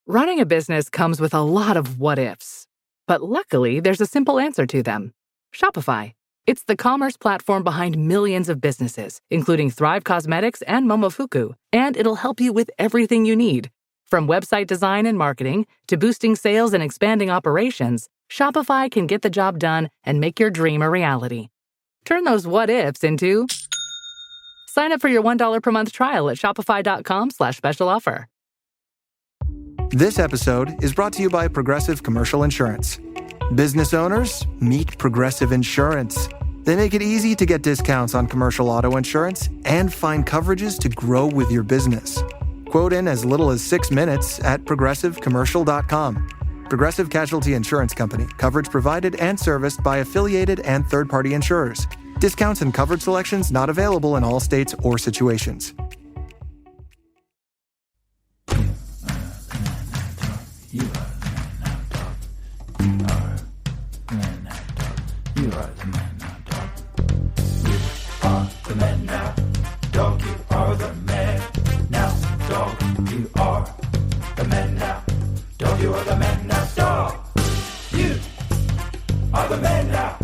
Running a business comes with a lot of what-ifs. But luckily, there's a simple answer to them. Shopify. It's the commerce platform behind millions of businesses, including Thrive Cosmetics and Momofuku, and it'll help you with everything you need. From website design and marketing to boosting sales and expanding operations, Shopify can get the job done and make your dream a reality. Turn those what-ifs into... Sign up for your $1 per month trial at shopify.com/special offer. This episode is brought to you by Progressive Commercial Insurance. Business owners, meet Progressive Insurance. They make it easy to get discounts on commercial auto insurance and find coverages to grow with your business. Quote in as little as 6 minutes at progressivecommercial.com. Progressive Casualty Insurance Company. Coverage provided and serviced by affiliated and third-party insurers. Discounts and coverage selections not available in all states or situations. You are the man now, dog. You are the man now, dog. You are the man now, dog. You are the man now, dog. You are the man now, dog. You are the man now,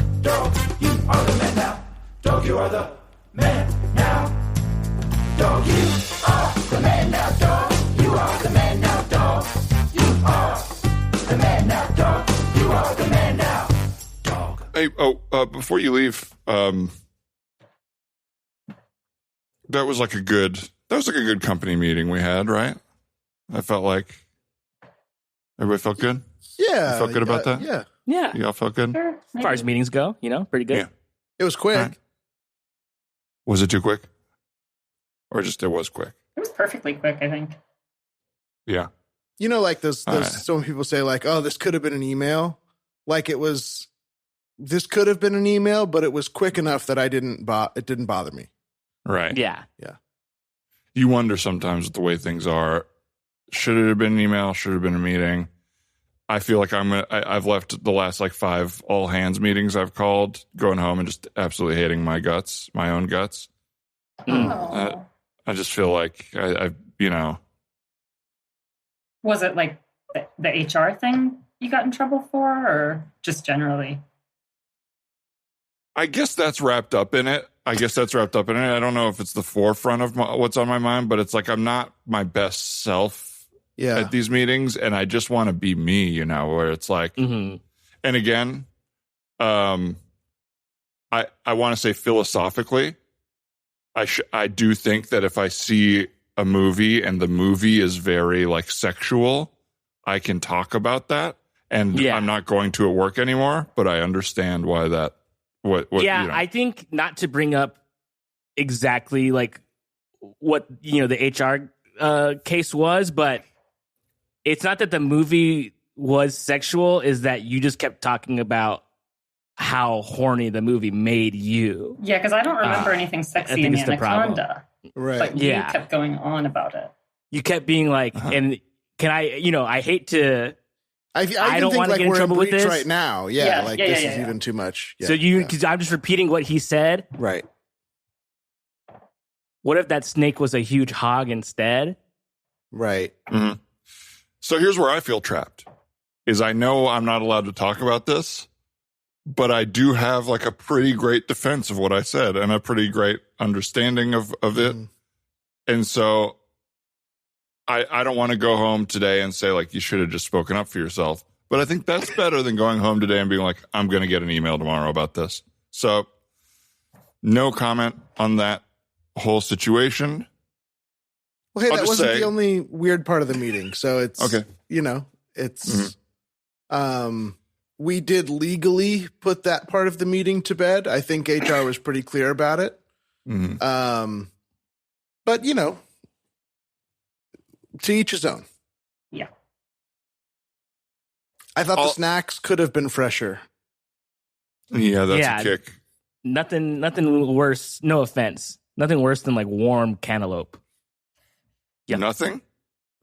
dog. You are the man now, dog. You are the man now, dog. You are the man now, dog. You are the man now, dog. You are the man now, dog. You are the man now. Hey, before you leave, that was like a good company meeting we had, right? I felt like everybody felt good. Yeah, you felt good about that. Yeah. You all felt good. Sure, as far as meetings go, pretty good. Yeah. It was quick. Right. Was it too quick, or just it was quick? It was perfectly quick, I think. Yeah. Like those some people say like, oh, this could have been an email. Like it was. This could have been an email, but it was quick enough that it didn't bother me. Right. Yeah. You wonder sometimes with the way things are. Should it have been an email? Should it have been a meeting? I feel like I've left the last like 5 all hands meetings I've called, going home and just absolutely hating my own guts. I just feel like I Was it like the HR thing you got in trouble for, or just generally? I guess that's wrapped up in it. I don't know if it's the forefront of what's on my mind, but it's like I'm not my best self at these meetings, and I just want to be me, where it's like, and again, I want to say philosophically, I do think that if I see a movie and the movie is very like sexual, I can talk about that, and I'm not going to at work anymore, but I understand why that. I think not to bring up exactly like what the HR case was, but it's not that the movie was sexual, is that you just kept talking about how horny the movie made you. Yeah, because I don't remember anything sexy in Anaconda. Right. But you kept going on about it. You kept being like, and can I hate to... I don't want to get in trouble with this right now. This is even too much. So because I'm just repeating what he said. Right. What if that snake was a huge hog instead? Right. Mm-hmm. So here's where I feel trapped. Is I know I'm not allowed to talk about this, but I do have like a pretty great defense of what I said and a pretty great understanding of it. And so I don't want to go home today and say, like, you should have just spoken up for yourself. But I think that's better than going home today and being like, I'm going to get an email tomorrow about this. So no comment on that whole situation. Well, hey, that wasn't the only weird part of the meeting. So it's, okay. It's, we did legally put that part of the meeting to bed. I think HR was pretty clear about it. But, to each his own. Yeah. I thought the snacks could have been fresher. Yeah, that's a kick. Nothing worse. No offense. Nothing worse than like warm cantaloupe. Yeah. Nothing?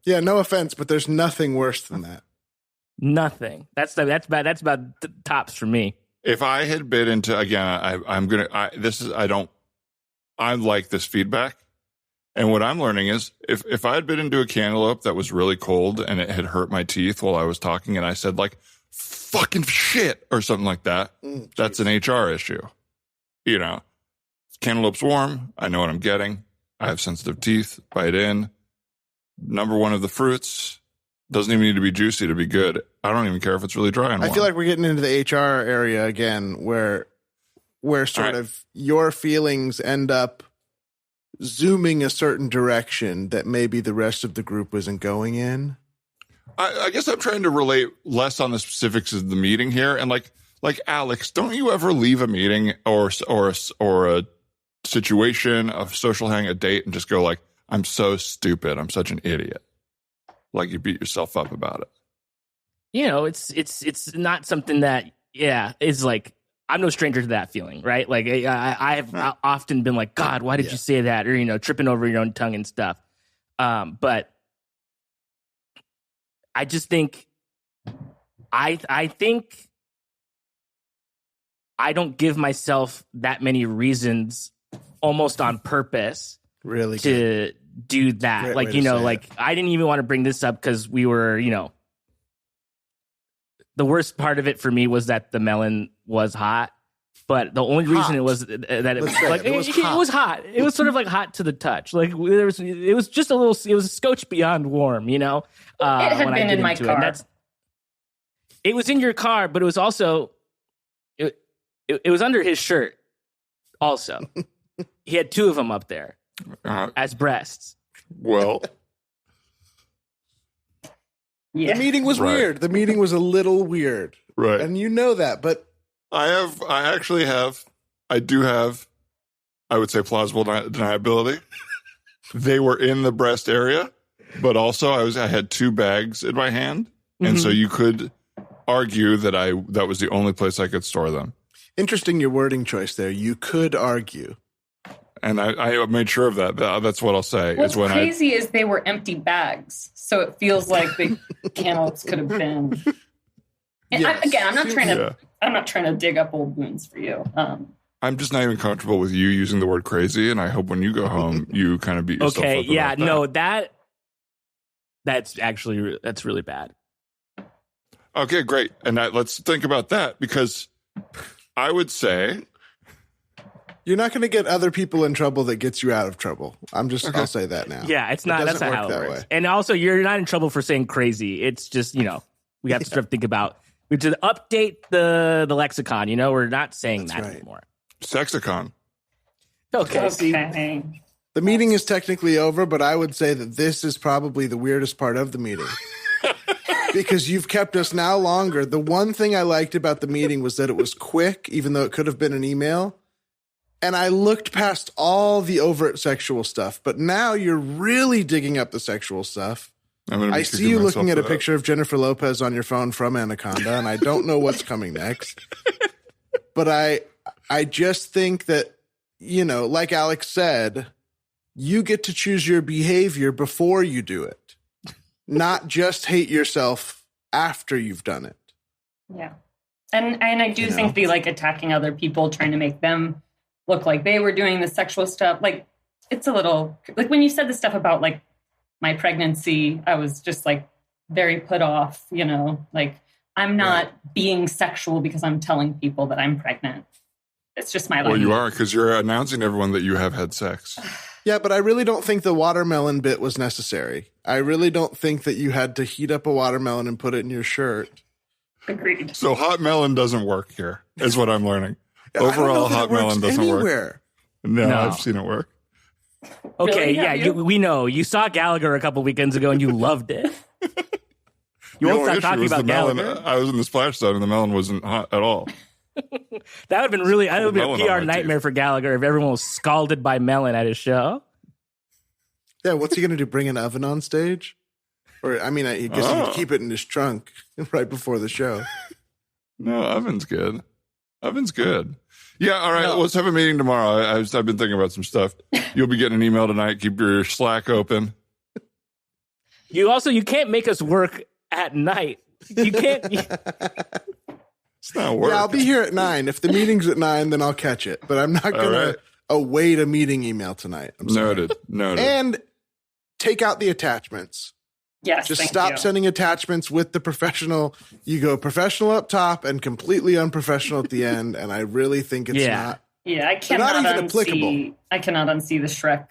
Yeah, no offense, but there's nothing worse than that. Nothing. That's about tops for me. If I had bid into, again, I like this feedback. And what I'm learning is if I had been into a cantaloupe that was really cold and it had hurt my teeth while I was talking and I said like, fucking shit or something like that, that's an HR issue. You know, cantaloupe's warm. I know what I'm getting. I have sensitive teeth. Bite in. Number one of the fruits. Doesn't even need to be juicy to be good. I don't even care if it's really dry and warm. I feel like we're getting into the HR area again where sort of your feelings end up zooming a certain direction that maybe the rest of the group isn't going in. I guess I'm trying to relate less on the specifics of the meeting here. And like Alex, don't you ever leave a meeting or a situation, a social hang, a date, and just go like, I'm so stupid. I'm such an idiot. Like you beat yourself up about it. You know, it's not something that, is like, I'm no stranger to that feeling, right? Like I have often been like, God, why did you say that? Or, you know, tripping over your own tongue and stuff. But I just think, I think I don't give myself that many reasons almost on purpose really to do that. Like, you know, like I didn't even want to bring this up because we were, you know, the worst part of it for me was that the melon was hot. But the only reason it was that it was hot. It was sort of like hot to the touch. Like it was just a little. It was a scotch beyond warm. You know, it had been in my car. It was in your car, but it was also it was under his shirt. Also, he had two of them up there as breasts. Well, the meeting was weird. The meeting was a little weird, right? And you know that, but. I do have, I would say, plausible deniability. They were in the breast area, but also I had two bags in my hand. And so you could argue that that was the only place I could store them. Interesting, your wording choice there. You could argue. And I made sure of that. That's what I'll say. What's crazy is they were empty bags. So it feels like the cantaloupes could have been. And I'm not trying to dig up old wounds for you. I'm just not even comfortable with you using the word crazy, and I hope when you go home, you kind of beat yourself up. Okay, yeah, no, that's really bad. Okay, great. And let's think about that, because I would say you're not going to get other people in trouble that gets you out of trouble. I'll say that now. Yeah, that's not how it works. And also, you're not in trouble for saying crazy. It's just, you know, we have to sort of think about. We have to update the lexicon. You know, we're not saying that anymore. Sexicon. Okay. The meeting is technically over, but I would say that this is probably the weirdest part of the meeting. Because you've kept us now longer. The one thing I liked about the meeting was that it was quick, even though it could have been an email. And I looked past all the overt sexual stuff. But now you're really digging up the sexual stuff. I see you looking at a picture of Jennifer Lopez on your phone from Anaconda, and I don't know what's coming next. But I just think that, you know, like Alex said, you get to choose your behavior before you do it, not just hate yourself after you've done it. Yeah. And I do think the like attacking other people, trying to make them look like they were doing the sexual stuff, like it's a little like when you said the stuff about like my pregnancy, I was just like very put off, you know, like I'm not being sexual because I'm telling people that I'm pregnant. It's just my life. Well, you are, because you're announcing to everyone that you have had sex. Yeah, but I really don't think the watermelon bit was necessary. I really don't think that you had to heat up a watermelon and put it in your shirt. Agreed. So hot melon doesn't work here, is what I'm learning. Overall, hot melon doesn't work. No, I've seen it work. Okay, really? We know. You saw Gallagher a couple weekends ago and you loved it. You won't stop talking about Gallagher. I was in the splash zone and the melon wasn't hot at all. That would have been a PR nightmare for Gallagher if everyone was scalded by melon at his show. Yeah, what's he going to do? Bring an oven on stage? Or, I mean, I guess he'd keep it in his trunk right before the show. No, oven's good. Oven's good. Yeah, all right, let's have a meeting tomorrow. I've been thinking about some stuff. You'll be getting an email tonight. Keep your Slack open. You can't make us work at night. You can't. It's not work. Yeah, I'll be here at 9. If the meeting's at 9, then I'll catch it. But I'm not gonna. await a meeting email tonight. I'm sorry. Noted. And take out the attachments. Yes, just thank stop you. sending attachments with the professional. You go professional up top and completely unprofessional at the end. And I really think it's not. Yeah, I cannot even applicable. I cannot unsee the Shrek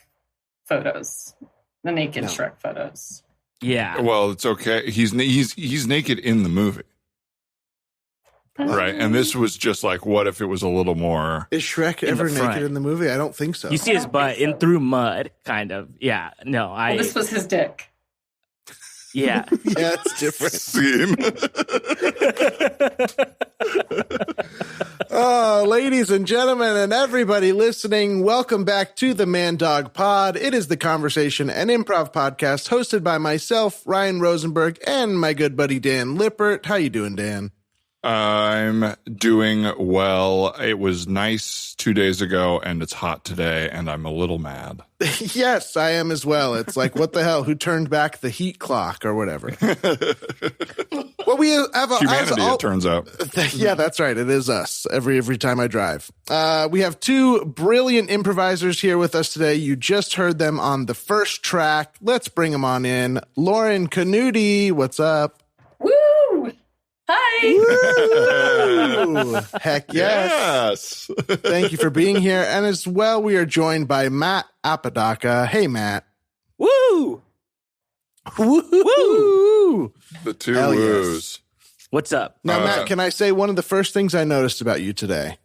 photos, the naked Shrek photos. Yeah. Well, it's okay. He's naked in the movie. Right. And this was just like, what if it was a little more? Is Shrek ever naked in the movie? I don't think so. You see his butt in through mud, kind of. Yeah. No, Well, this was his dick. Yeah. Yeah, it's different. Scene. Oh, ladies and gentlemen, and everybody listening, welcome back to the Man Dog Pod. It is the conversation and improv podcast hosted by myself, Ryan Rosenberg, and my good buddy Dan Lippert. How you doing, Dan? I'm doing well. It was nice 2 days ago, and it's hot today, and I'm a little mad. Yes, I am as well. It's like, what the hell? Who turned back the heat clock or whatever? Well, we have humanity, it turns out. Yeah, that's right. It is us every time I drive. We have two brilliant improvisers here with us today. You just heard them on the first track. Let's bring them on in. Lauren Knutti, what's up? Woo! Hi. Woo! Heck yes. Thank you for being here. And as well, we are joined by Matt Apodaca. Hey, Matt. Woo! Woo! The two Hell woos. Yes. What's up? Now, Matt, can I say one of the first things I noticed about you today?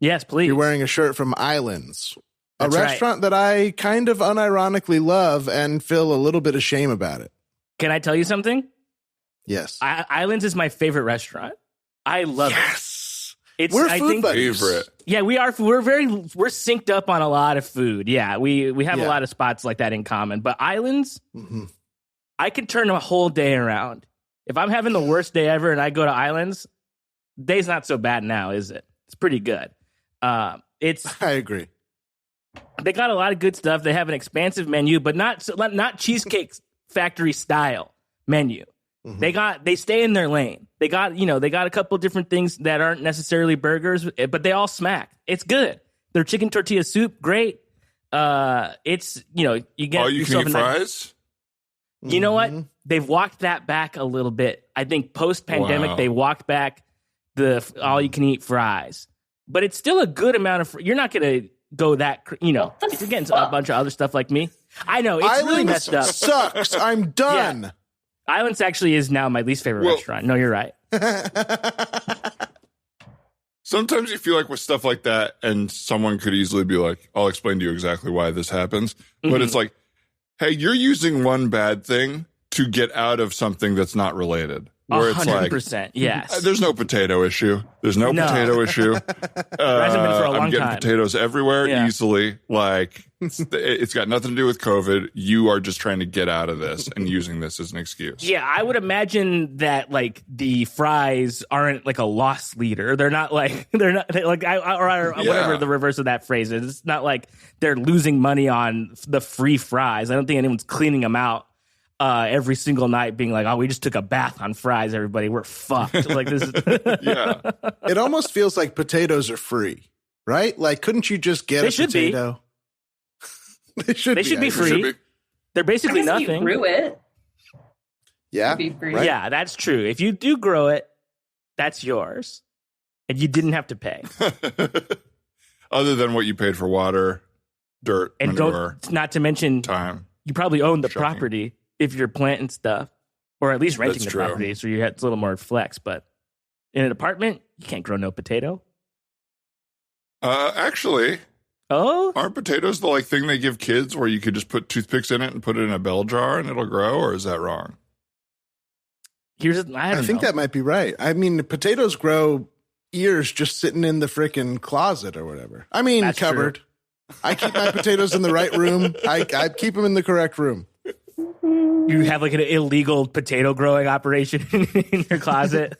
Yes, please. You're wearing a shirt from Islands, a That's restaurant that I kind of unironically love and feel a little bit of shame about it. Can I tell you something? Yes. Islands is my favorite restaurant. I love it. We're food buddies. Favorite. Yeah, we are. We're synced up on a lot of food. Yeah, we have a lot of spots like that in common. But Islands, I can turn a whole day around. If I'm having the worst day ever and I go to Islands, day's not so bad now, is it? It's pretty good. I agree. They got a lot of good stuff. They have an expansive menu, but not Cheesecake Factory style menu. They stay in their lane. They got a couple different things that aren't necessarily burgers, but they all smack. It's good. Their chicken tortilla soup, great. It's, you get all you can eat fries. You know what? They've walked that back a little bit. I think post-pandemic, they walked back the all you can eat fries, but it's still a good amount of. You're not going to go that, if you're getting a bunch of other stuff like me. I know it's Islands really messed up. Sucks. I'm done. Yeah. Islands actually is now my least favorite restaurant. No, you're right. Sometimes you feel like with stuff like that, and someone could easily be like, I'll explain to you exactly why this happens. But it's like, hey, you're using one bad thing to get out of something that's not related. Where it's 100%, like, yes. There's no potato issue. There's no potato issue. Hasn't been for a long I'm getting time. potatoes everywhere easily. Like, it's got nothing to do with COVID. You are just trying to get out of this and using this as an excuse. Yeah, I would imagine that like the fries aren't like a loss leader. They're not like whatever the reverse of that phrase is. It's not like they're losing money on the free fries. I don't think anyone's cleaning them out every single night, being like, "Oh, we just took a bath on fries. Everybody, we're fucked." Like this. Yeah, it almost feels like potatoes are free, right? Like, couldn't you just get a potato? They should be free. They're basically nothing. You grew it. Yeah, right? Yeah, that's true. If you do grow it, that's yours, and you didn't have to pay. Other than what you paid for water, dirt, and manure, not to mention time. You probably own the property if you're planting stuff, or at least renting the property, so you had a little more flex. But in an apartment, you can't grow no potato. Actually. Oh, aren't potatoes the thing they give kids where you could just put toothpicks in it and put it in a bell jar and it'll grow, or is that wrong? I think that might be right. I mean, potatoes grow ears just sitting in the freaking closet or whatever. I mean, that's cupboard. True. I keep my potatoes in the right room. I keep them in the correct room. You have like an illegal potato growing operation in your closet.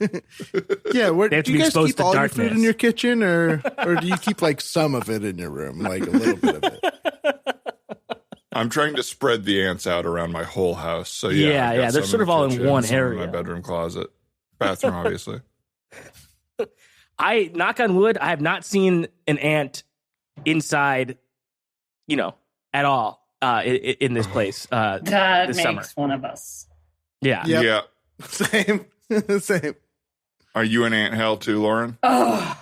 Yeah, do you guys keep all darkness. your food in your kitchen, or do you keep some of it in your room, like a little bit of it? I'm trying to spread the ants out around my whole house. So yeah, they're sort of all in one area. In my bedroom closet, bathroom, obviously. I knock on wood. I have not seen an ant inside at all in this place. That this makes summer. one of us. Yeah. Yep. Yeah. Same. Same. Are you in ant hell too, Lauren? Oh,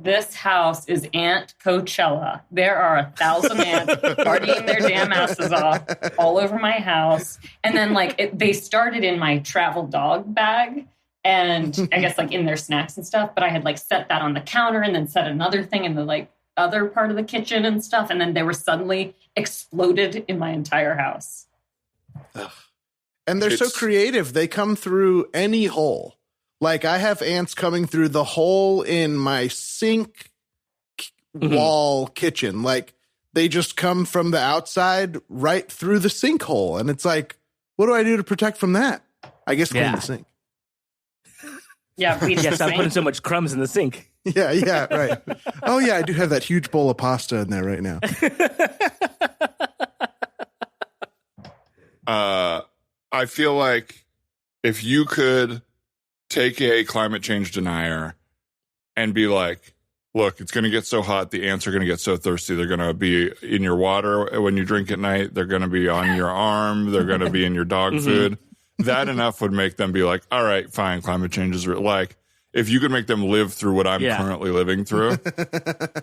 this house is Ant Coachella. There are 1,000 ants partying their damn asses off all over my house. And then they started in my travel dog bag and I guess in their snacks and stuff. But I had set that on the counter and then set another thing in the other part of the kitchen and stuff. And then they were suddenly exploded in my entire house. Ugh. And they're so creative. They come through any hole. I have ants coming through the hole in my sink wall kitchen. They just come from the outside right through the sinkhole. And it's what do I do to protect from that? I guess clean the sink. Yeah, stop putting so much crumbs in the sink. Yeah, right. Oh, yeah, I do have that huge bowl of pasta in there right now. I feel like if you could take a climate change denier and be like, look, it's going to get so hot, the ants are going to get so thirsty, they're going to be in your water when you drink at night, they're going to be on your arm, they're going to be in your dog food. That enough would make them be like, all right, fine, climate change is real. If you could make them live through what I'm currently living through,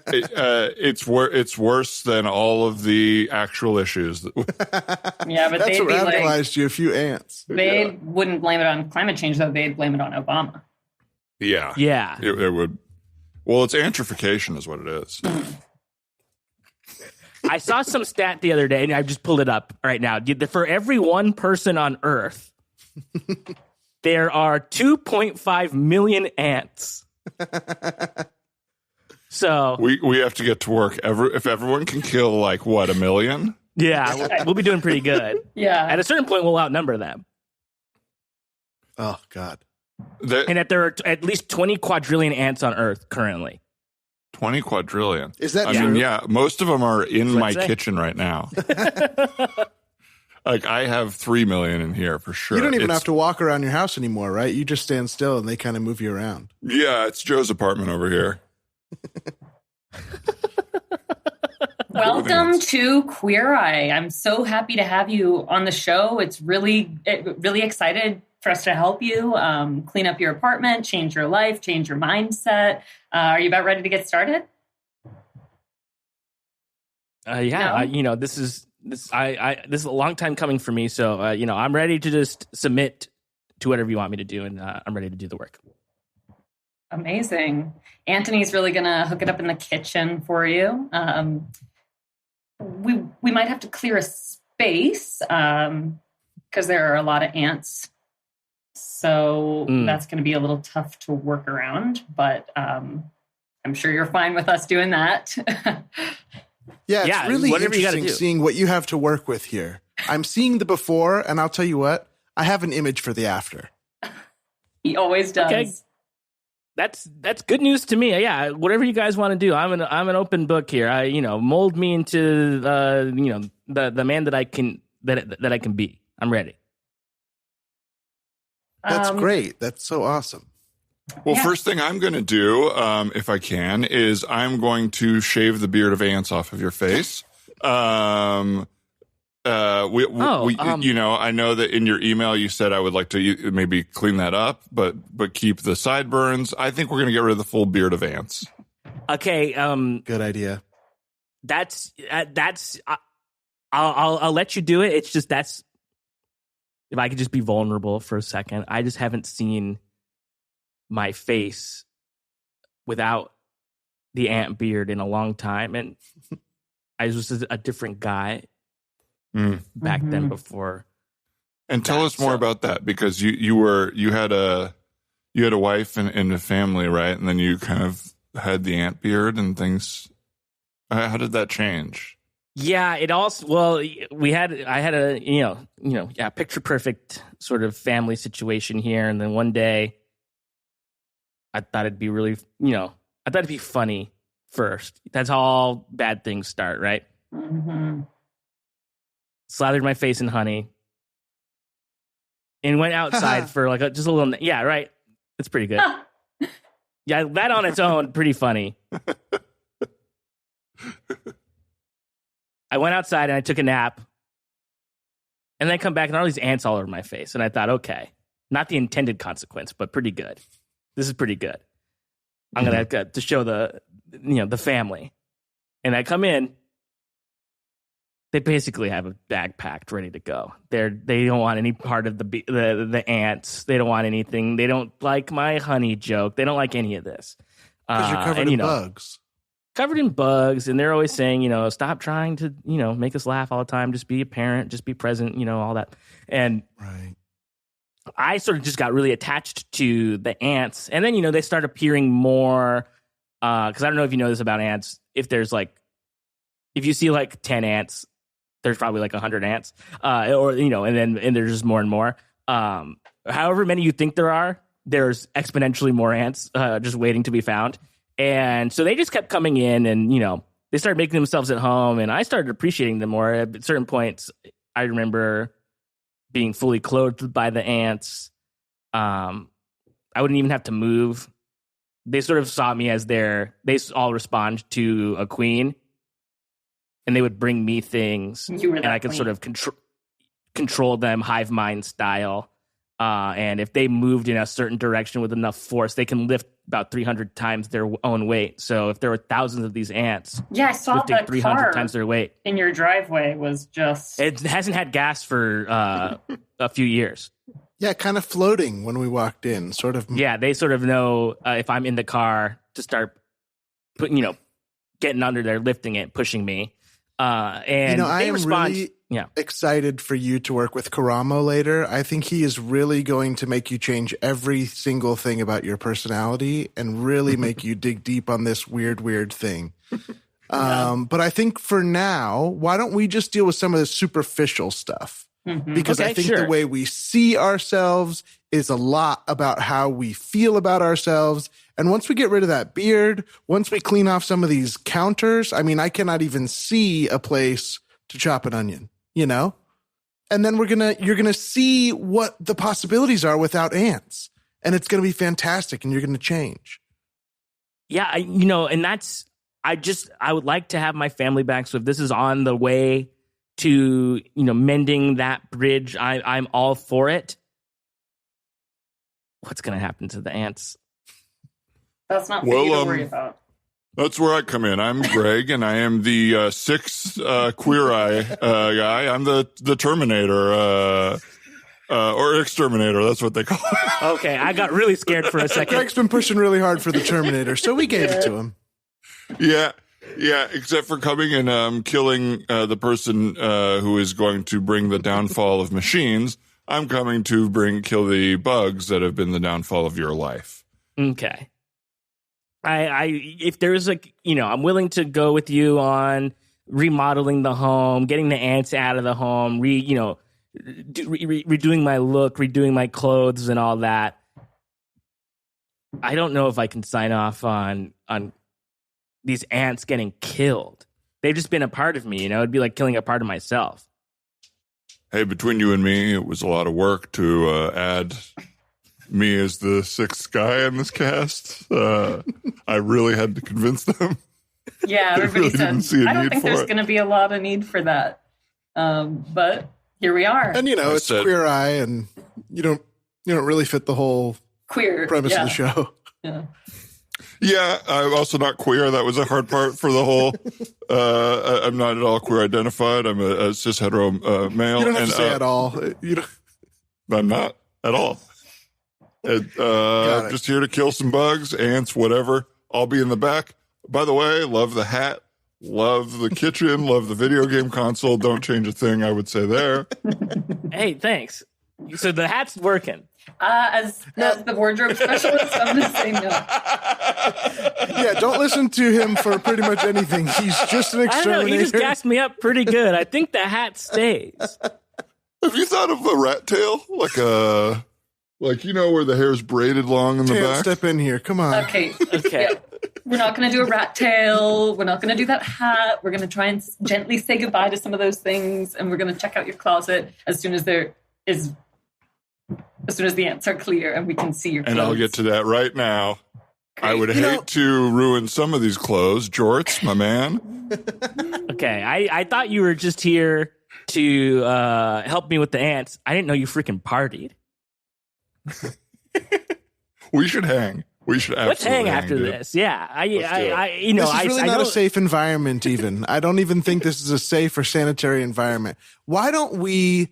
it's worse than all of the actual issues. Yeah, but that's they'd what be radicalized you, a few ants. They wouldn't blame it on climate change, though. They'd blame it on Obama. Yeah. Yeah. It would. Well, it's antrification is what it is. I saw some stat the other day, and I just pulled it up right now. For every one person on Earth, there are 2.5 million ants. So we have to get to work. If everyone can kill 1 million? Yeah, we'll be doing pretty good. Yeah. At a certain point, we'll outnumber them. Oh, God. And that there are at least 20 quadrillion ants on Earth currently. 20 quadrillion. Is that true? I mean, yeah, most of them are in my kitchen right now. I have 3 million in here for sure. You don't even have to walk around your house anymore, right? You just stand still and they kind of move you around. Yeah, it's Joe's apartment over here. Welcome to Queer Eye. I'm so happy to have you on the show. It's really excited for us to help you clean up your apartment, change your life, change your mindset. Are you about ready to get started? Yeah, no? This is a long time coming for me. So, I'm ready to just submit to whatever you want me to do, and I'm ready to do the work. Amazing. Anthony's really going to hook it up in the kitchen for you. We might have to clear a space because there are a lot of ants. So that's going to be a little tough to work around, but I'm sure you're fine with us doing that. Yeah, it's really interesting seeing what you have to work with here. I'm seeing the before, and I'll tell you what, I have an image for the after. He always does. Okay. That's good news to me. Yeah, whatever you guys want to do, I'm an open book here. Mold me into the man that I can that I can be. I'm ready. That's great. That's so awesome. Well, first thing I'm going to do, if I can, is I'm going to shave the beard of ants off of your face. I know that in your email you said I would like to maybe clean that up, but keep the sideburns. I think we're going to get rid of the full beard of ants. Okay. Good idea. That's I'll let you do it. It's just if I could just be vulnerable for a second. I just haven't seen my face without the ant beard in a long time, and I was a different guy back then before. And tell us more about that, because you had a wife and a family, right? And then you kind of had the ant beard and things. How did that change? Yeah, it also, well, I had a picture perfect sort of family situation here. And then one day I thought it'd be really, I thought it'd be funny first. That's how all bad things start, right? Mm-hmm. Slathered my face in honey and went outside for just a little, yeah, right. It's pretty good. Yeah, that on its own, pretty funny. I went outside and I took a nap. And then I come back and all these ants all over my face. And I thought, okay, not the intended consequence, but pretty good. This is pretty good. I'm going to have to show the family. And I come in. They basically have a bag packed, ready to go. They don't want any part of the ants. They don't want anything. They don't like my honey joke. They don't like any of this. Because you're covered in bugs. Covered in bugs, and they're always saying, stop trying to, make us laugh all the time. Just be a parent. Just be present. All that. And right. I sort of just got really attached to the ants, and then they start appearing more. Because I don't know if you know this about ants. If you see like 10 ants. There's probably like 100 ants, and there's just more and more. However many you think there are, there's exponentially more ants just waiting to be found. And so they just kept coming in and, they started making themselves at home, and I started appreciating them more. At certain points, I remember being fully clothed by the ants. I wouldn't even have to move. They sort of saw me as they all respond to a queen. And they would bring me things, and I could sort of control them hive mind style. And if they moved in a certain direction with enough force, they can lift about 300 times their own weight. So if there were thousands of these ants, I saw lifting the 300 car times their weight in your driveway was just. It hasn't had gas for a few years. Yeah, kind of floating when we walked in, sort of. Yeah, they sort of know if I'm in the car to start putting, getting under there, lifting it, pushing me. And I am really excited for you to work with Karamo later. I think he is really going to make you change every single thing about your personality and really make you dig deep on this weird thing. But I think for now, why don't we just deal with some of the superficial stuff? Because I think the way we see ourselves is a lot about how we feel about ourselves. And once we get rid of that beard, once we clean off some of these counters, I mean, I cannot even see a place to chop an onion, And then you're going to see what the possibilities are without ants. And it's going to be fantastic and you're going to change. Yeah, and that's, I would like to have my family back. So if this is on the way to, mending that bridge, I'm all for it. What's going to happen to the ants? That's not for you to worry about. That's where I come in. I'm Greg, and I am the sixth Queer Eye guy. I'm the Terminator, or Exterminator. That's what they call it. Okay, I got really scared for a second. Greg's been pushing really hard for the Terminator, so we gave it to him. Yeah, except for coming and killing the person who is going to bring the downfall of machines. I'm coming to kill the bugs that have been the downfall of your life. Okay. If there's I'm willing to go with you on remodeling the home, getting the ants out of the home, redoing my look, redoing my clothes and all that. I don't know if I can sign off on these ants getting killed. They've just been a part of me, it'd be like killing a part of myself. Hey, between you and me, it was a lot of work to add me as the sixth guy in this cast. I really had to convince them. Yeah, everybody said, I don't think there's going to be a lot of need for that. But here we are. And, it's Queer Eye, and you don't really fit the whole queer premise of the show. Yeah. Yeah, I'm also not queer. That was a hard part for the whole. I'm not at all queer identified. I'm a cis hetero male. You don't have to say at all. I'm not at all. I'm just here to kill some bugs, ants, whatever. I'll be in the back. By the way, love the hat, love the kitchen, love the video game console. Don't change a thing, I would say there. Hey, thanks. So the hat's working. As the wardrobe specialist, I'm going to say no. Yeah, don't listen to him for pretty much anything. He's just an exterminator. I don't know, he just gassed me up pretty good. I think the hat stays. Have you thought of a rat tail? Like where the hair's braided long in the back? Step in here. Come on. Okay. Yeah. We're not going to do a rat tail. We're not going to do that hat. We're going to try and gently say goodbye to some of those things. And we're going to check out your closet as soon as the ants are clear and we can see your clothes. And I'll get to that right now. I would hate to ruin some of these clothes. Jorts, my man. Okay, I thought you were just here to help me with the ants. I didn't know you freaking partied. We should hang. We should absolutely Let's hang after dude. this. Yeah, This is really not a safe environment. Even I don't even think this is a safe or sanitary environment. Why don't we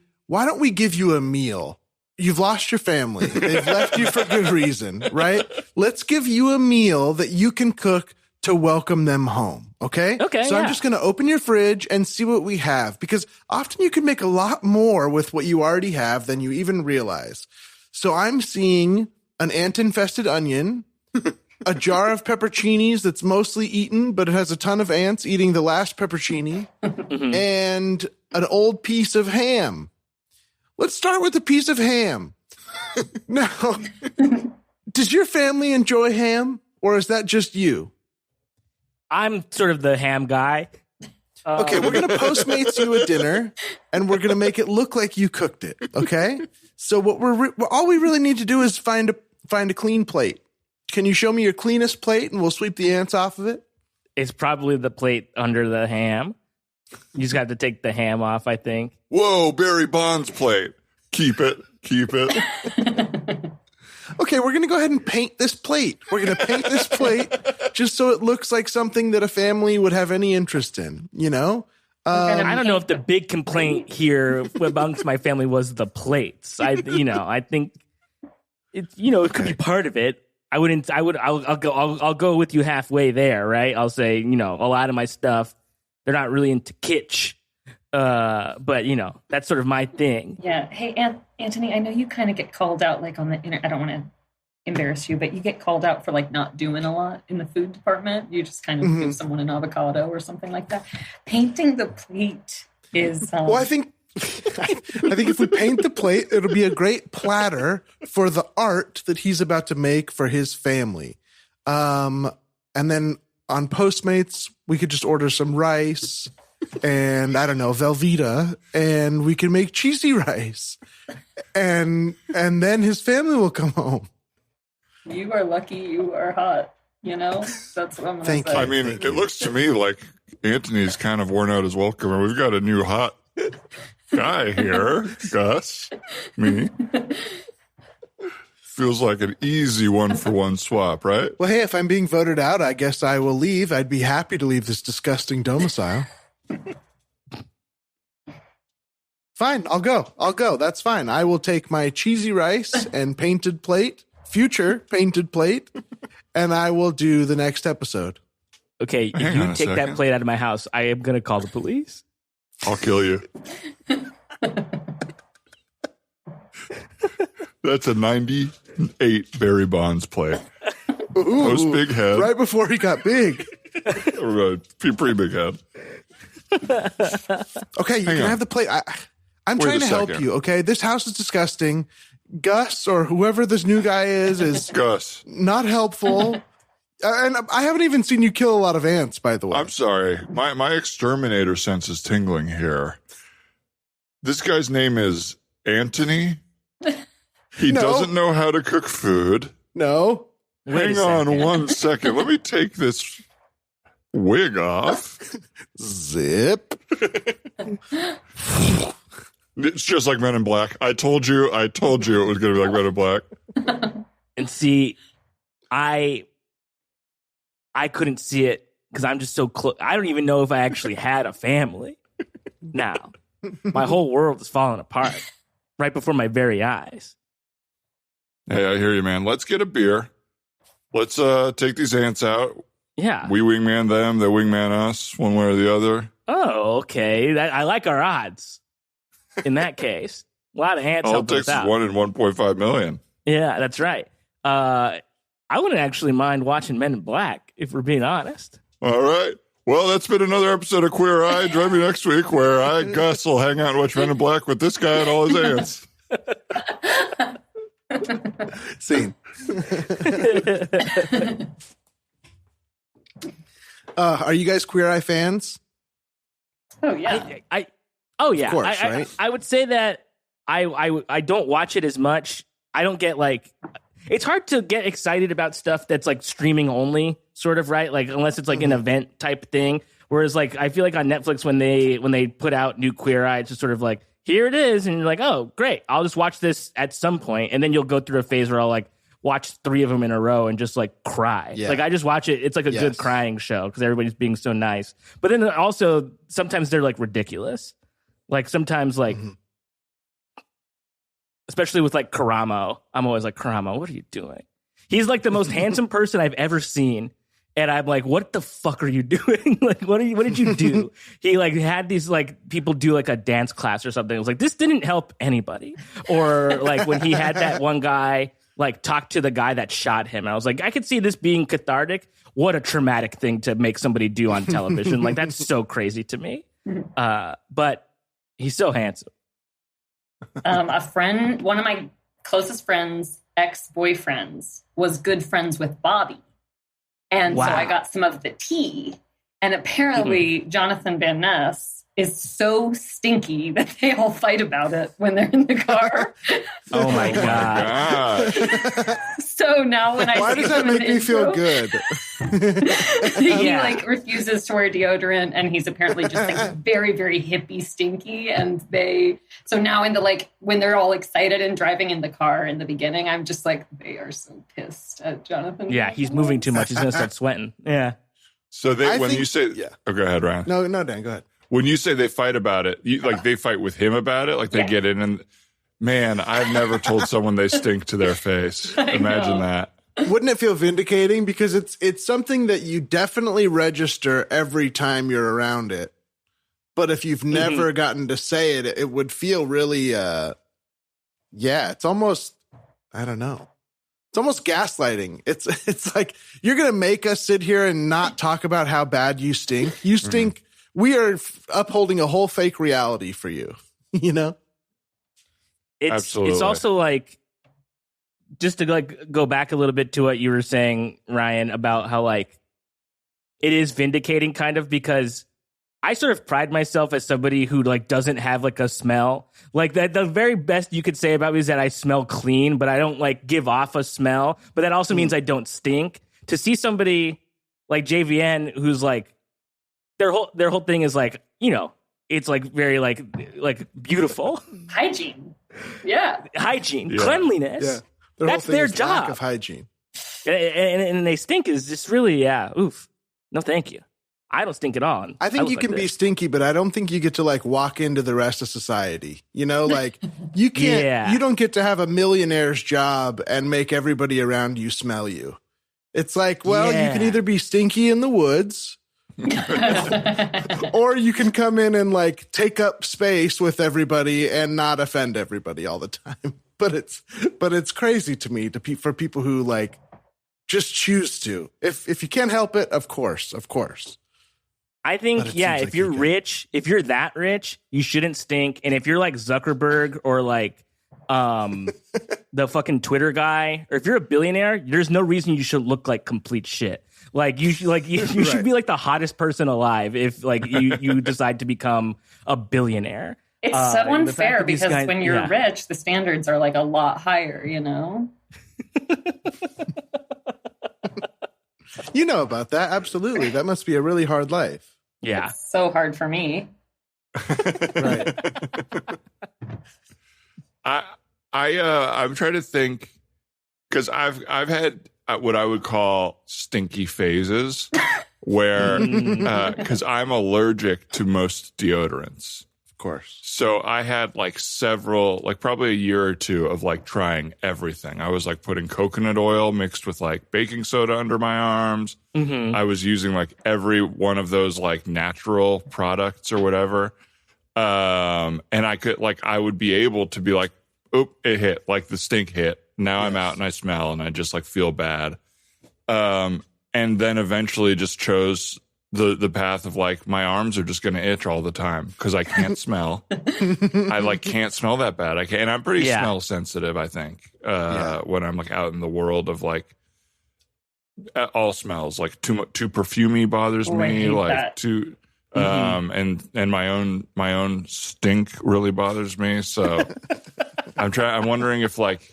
give you a meal? You've lost your family. They've left you for good reason, right? Let's give you a meal that you can cook to welcome them home. Okay. Okay. So I'm just going to open your fridge and see what we have, because often you can make a lot more with what you already have than you even realize. So I'm seeing an ant-infested onion, a jar of pepperoncinis that's mostly eaten, but it has a ton of ants eating the last pepperoni, and an old piece of ham. Let's start with a piece of ham. Now, does your family enjoy ham, or is that just you? I'm sort of the ham guy. Okay, we're going to Postmates you a dinner, and we're going to make it look like you cooked it, okay? So all we really need to do is find a clean plate. Can you show me your cleanest plate, and we'll sweep the ants off of it? It's probably the plate under the ham. You just got to take the ham off, I think. Whoa, Barry Bonds plate. Keep it. Okay, we're going to go ahead and paint this plate. We're going to paint this plate just so it looks like something that a family would have any interest in, you know? I don't know if the big complaint here amongst my family was the plates. I think it could be part of it. I'll go with you halfway there, right? I'll say, a lot of my stuff, they're not really into kitsch. But that's sort of my thing. Yeah. Hey, Anthony, I know you kind of get called out like on the internet. I don't want to embarrass you, but you get called out for like not doing a lot in the food department. You just kind of give someone an avocado or something like that. Painting the plate is. Well, I think if we paint the plate, it'll be a great platter for the art that he's about to make for his family. And then on Postmates, we could just order some rice and I don't know, Velveeta, and we can make cheesy rice, and then his family will come home. You are lucky you are hot, That's what I'm going to Thank say. you. I mean, it looks to me like Anthony's kind of worn out his welcome, and we've got a new hot guy here, Gus, me. Feels like an easy one-for-one swap, right? Well, hey, if I'm being voted out, I guess I will leave. I'd be happy to leave this disgusting domicile. Fine, I'll go. That's fine. I will take my cheesy rice and future painted plate, and I will do the next episode. Okay, if you take that plate out of my house, I am going to call the police. I'll kill you. That's a 98 Barry Bonds plate. Ooh, Post big head. Right before he got big. Pretty big head. Okay, you can have the plate. I'm trying to help you, okay? This house is disgusting. Gus, or whoever this new guy is Gus. Not helpful. And I haven't even seen you kill a lot of ants, by the way. I'm sorry. My exterminator sense is tingling here. This guy's name is Anthony. He doesn't know how to cook food. No. Hang on 1 second. Let me take this wig off. Zip. It's just like Men in Black. I told you it was going to be like Men in Black. And see, I couldn't see it because I'm just so close. I don't even know if I actually had a family. Now, my whole world is falling apart right before my very eyes. Hey, I hear you, man. Let's get a beer. Let's take these ants out. Yeah. We wingman them, they wingman us, one way or the other. Oh, okay. I like our odds. In that case, a lot of ants. All it takes is 1 in 1.5 million. Yeah, that's right. I wouldn't actually mind watching Men in Black, if we're being honest. All right. Well, that's been another episode of Queer Eye. Join me next week where I, Gus, will hang out and watch Men in Black with this guy and all his ants. Scene. Are you guys Queer Eye fans? Oh yeah. Of course, right? I would say that I don't watch it as much. I don't get like it's hard to get excited about stuff that's like streaming only, sort of, right? Like unless it's like an event type thing. Whereas like I feel like on Netflix when they put out new Queer Eye, it's just sort of like, here it is, and you're like, oh great, I'll just watch this at some point, and then you'll go through a phase where I'll like watch 3 of them in a row and just like cry. Like I just watch it. It's like a good crying show because everybody's being so nice. But then also sometimes they're like ridiculous. Like sometimes like, especially with like Karamo, I'm always like, Karamo, what are you doing? He's like the most handsome person I've ever seen. And I'm like, what the fuck are you doing? Like, what did you do? He like had these like people do like a dance class or something. It was like, this didn't help anybody. Or like when he had that one guy like talk to the guy that shot him. I was like, I could see this being cathartic. What a traumatic thing to make somebody do on television. Like that's so crazy to me. But he's so handsome. A friend, one of my closest friends, ex-boyfriends, was good friends with Bobby. And so I got some of the tea. And apparently Jonathan Van Ness is so stinky that they all fight about it when they're in the car. Oh my God. So now when I Why does that make me feel good? He like refuses to wear deodorant, and he's apparently just like very, very hippie stinky. And so now in the like when they're all excited and driving in the car in the beginning, I'm just like, they are so pissed at Jonathan. Yeah, he's moving too much. He's gonna start sweating. Yeah. So you say, oh, go ahead, Ryan. No, Dan, go ahead. When you say they fight about it, like they fight with him about it, like they get in and, man, I've never told someone they stink to their face. Imagine that. Wouldn't it feel vindicating? Because it's something that you definitely register every time you're around it. But if you've never gotten to say it, it would feel really, it's almost, I don't know. It's almost gaslighting. It's like, you're going to make us sit here and not talk about how bad you stink. You stink. We are upholding a whole fake reality for you, you know? It's also like, just to like go back a little bit to what you were saying, Ryan, about how like it is vindicating kind of, because I sort of pride myself as somebody who like doesn't have like a smell. Like that, the very best you could say about me is that I smell clean, but I don't like give off a smell. But that also means I don't stink. To see somebody like JVN who's like, their whole thing is like, you know, it's like very like beautiful hygiene, hygiene, cleanliness. Yeah. That's their job. Lack of hygiene, and they stink is just really oof. No, thank you. I don't stink at all. I think you can be stinky, but I don't think you get to like walk into the rest of society. You know, like you can't. You don't get to have a millionaire's job and make everybody around you smell you. It's like, well, you can either be stinky in the woods. Or you can come in and like take up space with everybody and not offend everybody all the time. But it's crazy to me for people who like just choose to. If you can't help it, of course. I think if you're rich, if you're that rich, you shouldn't stink. And if you're like Zuckerberg or like the fucking Twitter guy, or if you're a billionaire, there's no reason you should look like complete shit. Like you should be like the hottest person alive if like you decide to become a billionaire. It's so unfair because when you're rich, the standards are like a lot higher, you know? You know about that. Absolutely. That must be a really hard life. Yeah. It's so hard for me. Right. I'm trying to think, because I've had what I would call stinky phases where, because I'm allergic to most deodorants. Of course. So I had like several, like probably a year or two of like trying everything. I was like putting coconut oil mixed with like baking soda under my arms. I was using like every one of those like natural products or whatever. And I would be able to be like, oop, it hit, like the stink hit. Now I'm out and I smell and I just like feel bad. And then eventually just chose the path of like, my arms are just going to itch all the time because I can't smell. I like can't smell that bad. I can't, and I'm pretty smell sensitive, I think, when I'm like out in the world of like all smells. Like too perfumey bothers me. Like that. Too and my own stink really bothers me. So I'm wondering if like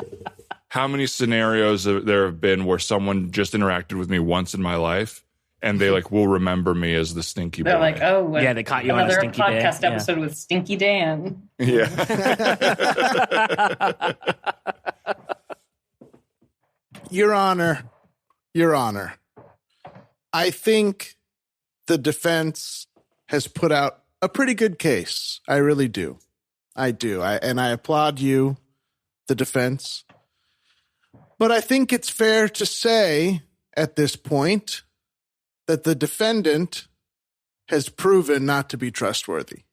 how many scenarios there have been where someone just interacted with me once in my life and they like will remember me as the Stinky boy. They're like, oh, Yeah, they caught you on a another Stinky day. podcast Yeah. episode with Stinky Dan. Yeah. Your Honor, I think the defense has put out a pretty good case. I really do. I do. And I applaud you, the defense. But I think it's fair to say at this point that the defendant has proven not to be trustworthy.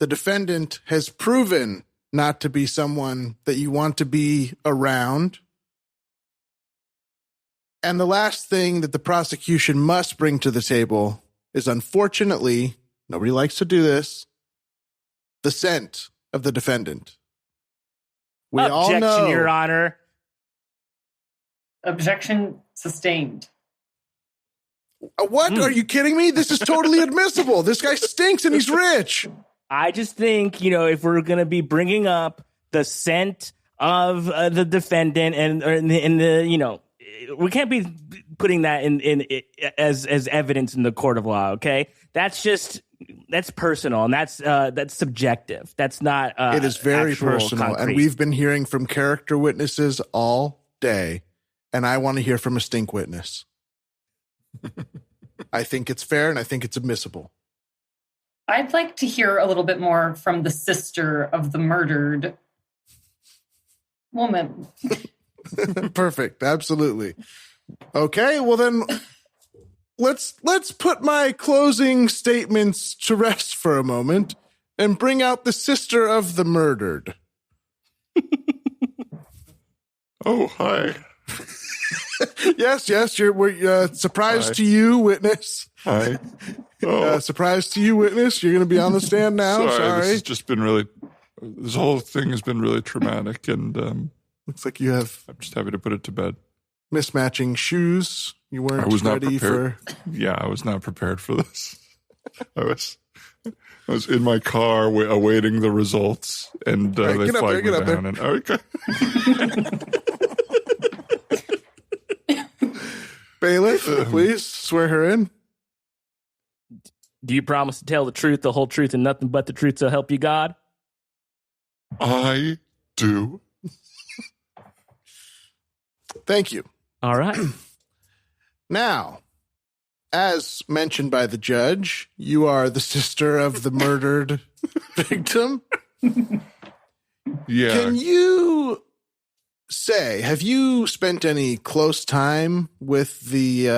The defendant has proven not to be someone that you want to be around. And the last thing that the prosecution must bring to the table is, unfortunately, nobody likes to do this, the scent of the defendant. We all Objection, know, Your Honor. Objection sustained. What? Are you kidding me? This is totally admissible. This guy stinks and he's rich. I just think, if we're going to be bringing up the scent of the defendant and the we can't be putting that in as evidence in the court of law. Okay, that's personal and that's subjective. That's not. It is very actual personal, concrete. and we've been hearing from character witnesses all day, and I want to hear from a stink witness. I think it's fair, and I think it's admissible. I'd like to hear a little bit more from the sister of the murdered woman. Perfect. Absolutely. Okay. Well, then let's put my closing statements to rest for a moment and bring out the sister of the murdered. Oh, hi. Yes. We're surprise to you, witness. Hi. Oh, Surprise to you, witness. You're going to be on the stand now. Sorry. This has just been this whole thing has been really traumatic, and Looks like you have I'm just happy to put it to bed. mismatching shoes. You weren't I was not ready prepared. Yeah, I was not prepared for this. I was in my car awaiting the results, and Right, they get up flagged there, me get up down. And okay. Bailiff, please swear her in. Do you promise to tell the truth, the whole truth, and nothing but the truth to help you God? I do. Thank you. All right. Now, as mentioned by the judge, you are the sister of the murdered victim. Yeah. Can you say, have you spent any close time with the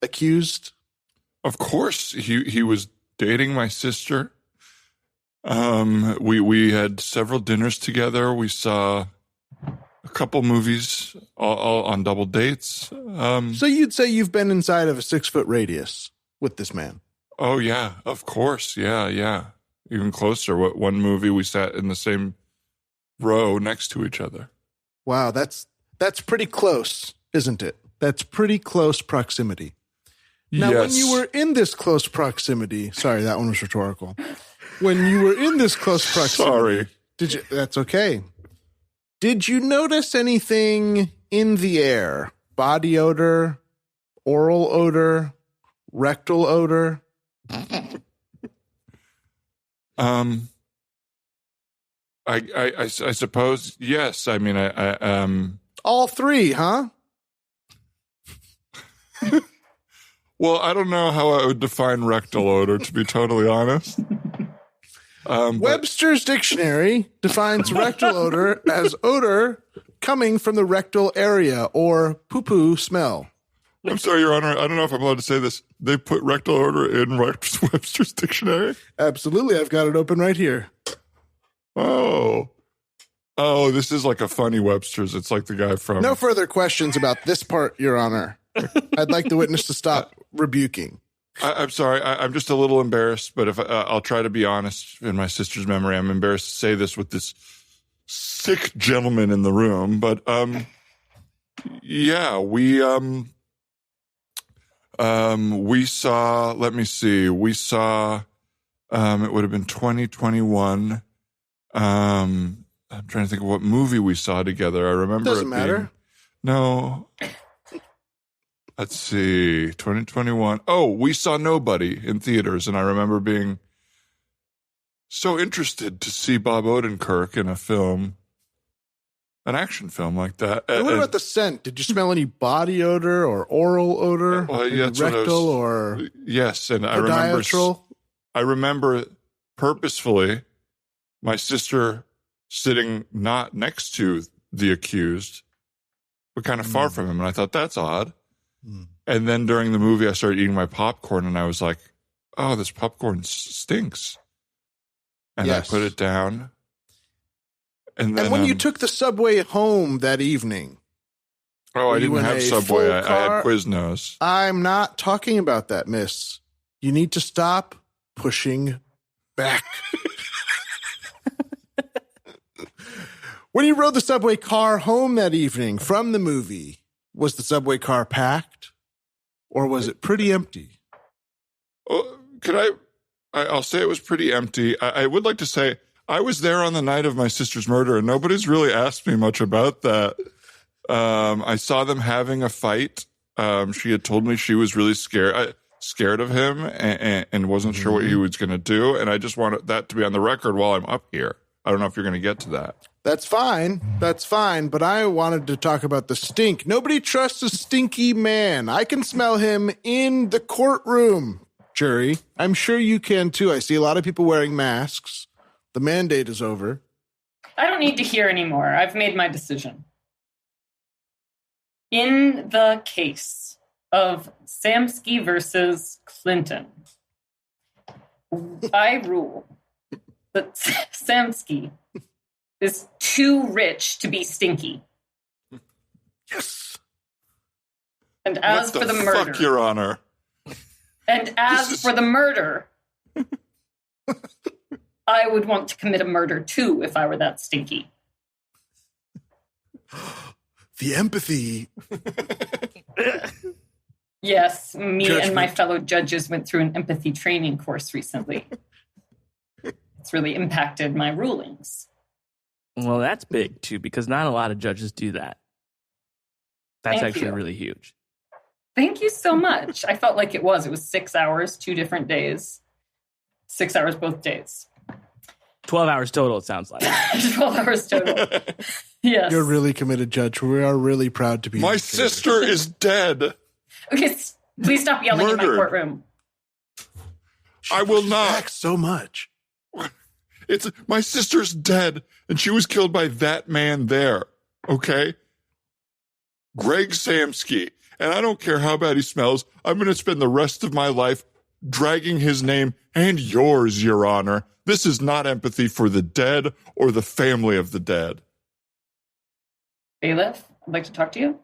accused? Of course, he was dating my sister. We had several dinners together. We saw a couple movies all on double dates. So you'd say you've been inside of a 6-foot radius with this man? Oh yeah, of course. Yeah. Even closer. One movie we sat in the same row next to each other. Wow, that's pretty close, isn't it? That's pretty close proximity. Now, yes. when you were in this close proximity, sorry, that one was rhetorical. When you were in this close proximity, Sorry. that's okay. Did you notice anything in the air? Body odor, oral odor, rectal odor? I suppose yes. I mean, I All three, huh? Well, I don't know how I would define rectal odor, to be totally honest. Webster's dictionary defines rectal odor as odor coming from the rectal area or poo-poo smell. I'm sorry, Your Honor. I don't know if I'm allowed to say this. They put rectal odor in Webster's dictionary? Absolutely. I've got it open right here. Oh, this is like a funny Webster's. It's like the guy from... No further questions about this part, Your Honor. I'd like the witness to stop rebuking. I'm sorry. I'm just a little embarrassed, but if I'll try to be honest in my sister's memory. I'm embarrassed to say this with this sick gentleman in the room, but yeah, we saw. Let me see. We saw. It would have been 2021. I'm trying to think of what movie we saw together. I remember Doesn't matter. No. Let's see. 2021. Oh, we saw Nobody in theaters, and I remember being so interested to see Bob Odenkirk in a film, an action film like that. And what about the scent? Did you smell any body odor or oral odor? Well, yeah, rectal or yes, and podiatral? I remember purposefully my sister sitting not next to the accused, but kind of far from him, and I thought that's odd. And then during the movie, I started eating my popcorn, and I was like, "Oh, this popcorn stinks," and I put it down. And then, when you took the subway home that evening, I didn't have Subway. I had Quiznos. I'm not talking about that, miss. You need to stop pushing back. When you rode the subway car home that evening from the movie, was the subway car packed or was it pretty empty? I'll say it was pretty empty. I would like to say I was there on the night of my sister's murder, and nobody's really asked me much about that. I saw them having a fight. She had told me she was really scared of him and wasn't sure what he was going to do. And I just wanted that to be on the record while I'm up here. I don't know if you're going to get to that. That's fine. That's fine. But I wanted to talk about the stink. Nobody trusts a stinky man. I can smell him in the courtroom, jury. I'm sure you can too. I see a lot of people wearing masks. The mandate is over. I don't need to hear anymore. I've made my decision. In the case of Samsky versus Clinton, I rule that Samsky is too rich to be stinky. Yes. And as for the murder, fuck, Your Honor. And as for the murder, I would want to commit a murder too if I were that stinky. The empathy. Yes, me Judgment. and my fellow judges went through an empathy training course recently. It's really impacted my rulings. Well, that's big, too, because not a lot of judges do that. That's Thank actually you. really huge. Thank you so much. I felt like it was. It was 6 hours, 2 different days. 6 hours both days. 12 hours total, it sounds like. 12 hours total. Yes. You're really committed, Judge. We are really proud to be. My sister is dead. Okay, please stop yelling in my courtroom. I will not. Back so much. My sister's dead, and she was killed by that man there. Okay, Greg Samsky, and I don't care how bad he smells. I'm going to spend the rest of my life dragging his name and yours, Your Honor. This is not empathy for the dead or the family of the dead. Bailiff, I'd like to talk to you.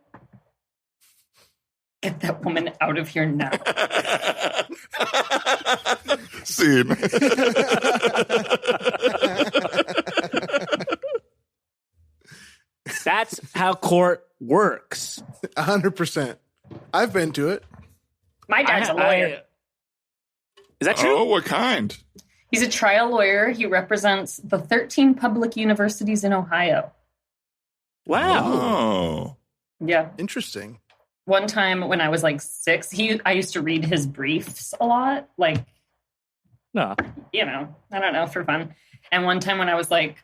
Get that woman out of here now. Scene. That's how court works. 100%. I've been to it. My dad's a lawyer. Is that true? Oh, what kind? He's a trial lawyer. He represents the 13 public universities in Ohio. Wow. Oh. Yeah. Interesting. One time when I was like 6, I used to read his briefs a lot. Like, No. you know, I don't know, for fun. And one time when I was like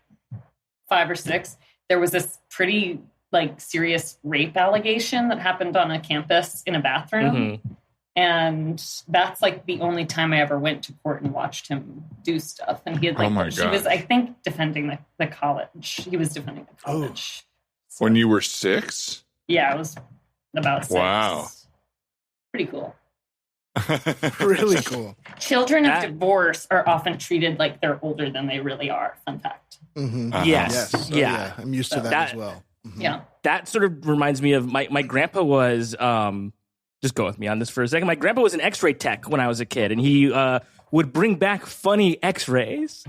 5 or 6, there was this pretty like serious rape allegation that happened on a campus in a bathroom. Mm-hmm. And that's like the only time I ever went to court and watched him do stuff. And he had like, she was, I think, defending the college. He was defending the college. So, When you were 6? yeah, it was about 6. Wow. Pretty cool. Really cool. Children of divorce are often treated like they're older than they really are. Fun fact. Mm-hmm. Uh-huh. Yes. Yes. Oh, Yeah. I'm used to that as well. Mm-hmm. Yeah. That sort of reminds me of my grandpa was, just go with me on this for a second. My grandpa was an x-ray tech when I was a kid, and he would bring back funny x-rays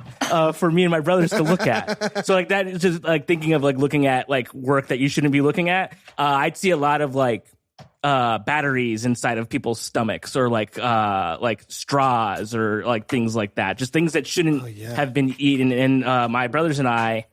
for me and my brothers to look at. So like that is just like thinking of like looking at like work that you shouldn't be looking at. I'd see a lot of like batteries inside of people's stomachs, or like straws, or like things like that. Just things that shouldn't have been eaten. And my brothers and I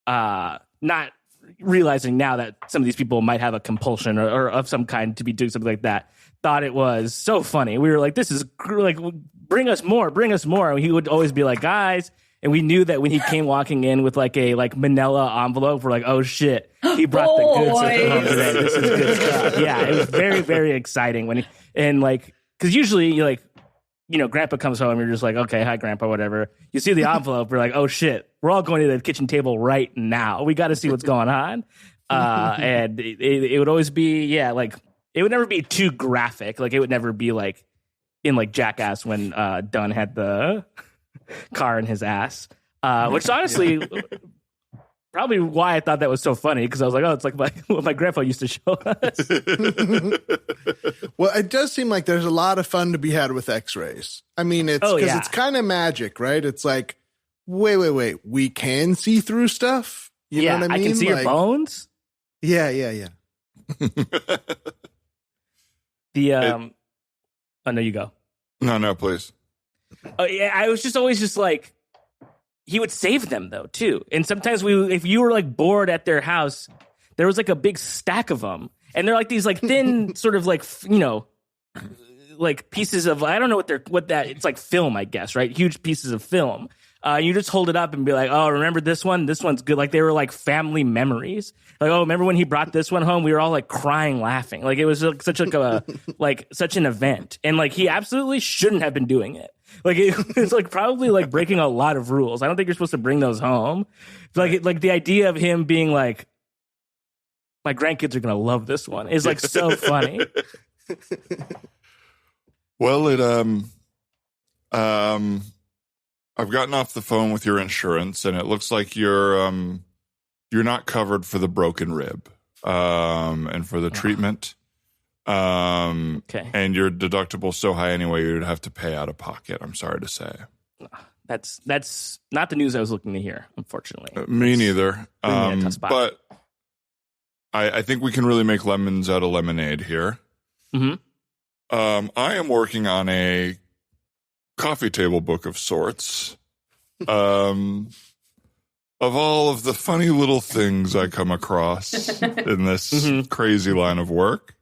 not realizing now that some of these people might have a compulsion or of some kind to be doing something like that, thought it was so funny. We were like, this is like, bring us more. And he would always be like, guys. And we knew that when he came walking in with like a manila envelope, we're like, oh shit, he brought the goods home today. This is good stuff. Yeah, it was very, very exciting because usually you Grandpa comes home, you're just like, okay, hi, Grandpa, whatever. You see the envelope, we're like, oh shit, we're all going to the kitchen table right now. We got to see what's going on. And it would always be, it would never be too graphic. Like it would never be like in like Jackass when Dunn had the car in his ass, which honestly probably why I thought that was so funny, because I was like, oh, it's like what my grandpa used to show us. Well, it does seem like there's a lot of fun to be had with X-rays. I mean, it's kind of magic, right? It's like, wait, we can see through stuff. You know what I mean? I can see your bones. Yeah. Oh no, you go. No, please. Oh yeah, I was always like, he would save them though too, and sometimes if you were like bored at their house, there was like a big stack of them, and they're like these like thin sort of like like pieces of, I don't know it's like film, I guess, right? Huge pieces of film. You just hold it up and be like, oh, remember this one? This one's good. Like they were like family memories. Like, oh, remember when he brought this one home? We were all like crying, laughing. Like it was like, such an event. And like he absolutely shouldn't have been doing it. Like it's like probably like breaking a lot of rules. I don't think you're supposed to bring those home. Like the idea of him being like, my grandkids are gonna love this one is like so funny. Well, I've gotten off the phone with your insurance, and it looks like you're not covered for the broken rib, and for the treatment. Okay. And your deductible's so high anyway, you'd have to pay out of pocket. I'm sorry to say. That's not the news I was looking to hear, unfortunately. Me neither. But I think we can really make lemons out of lemonade here. Mm-hmm. I am working on a coffee table book of sorts. Of all of the funny little things I come across in this crazy line of work.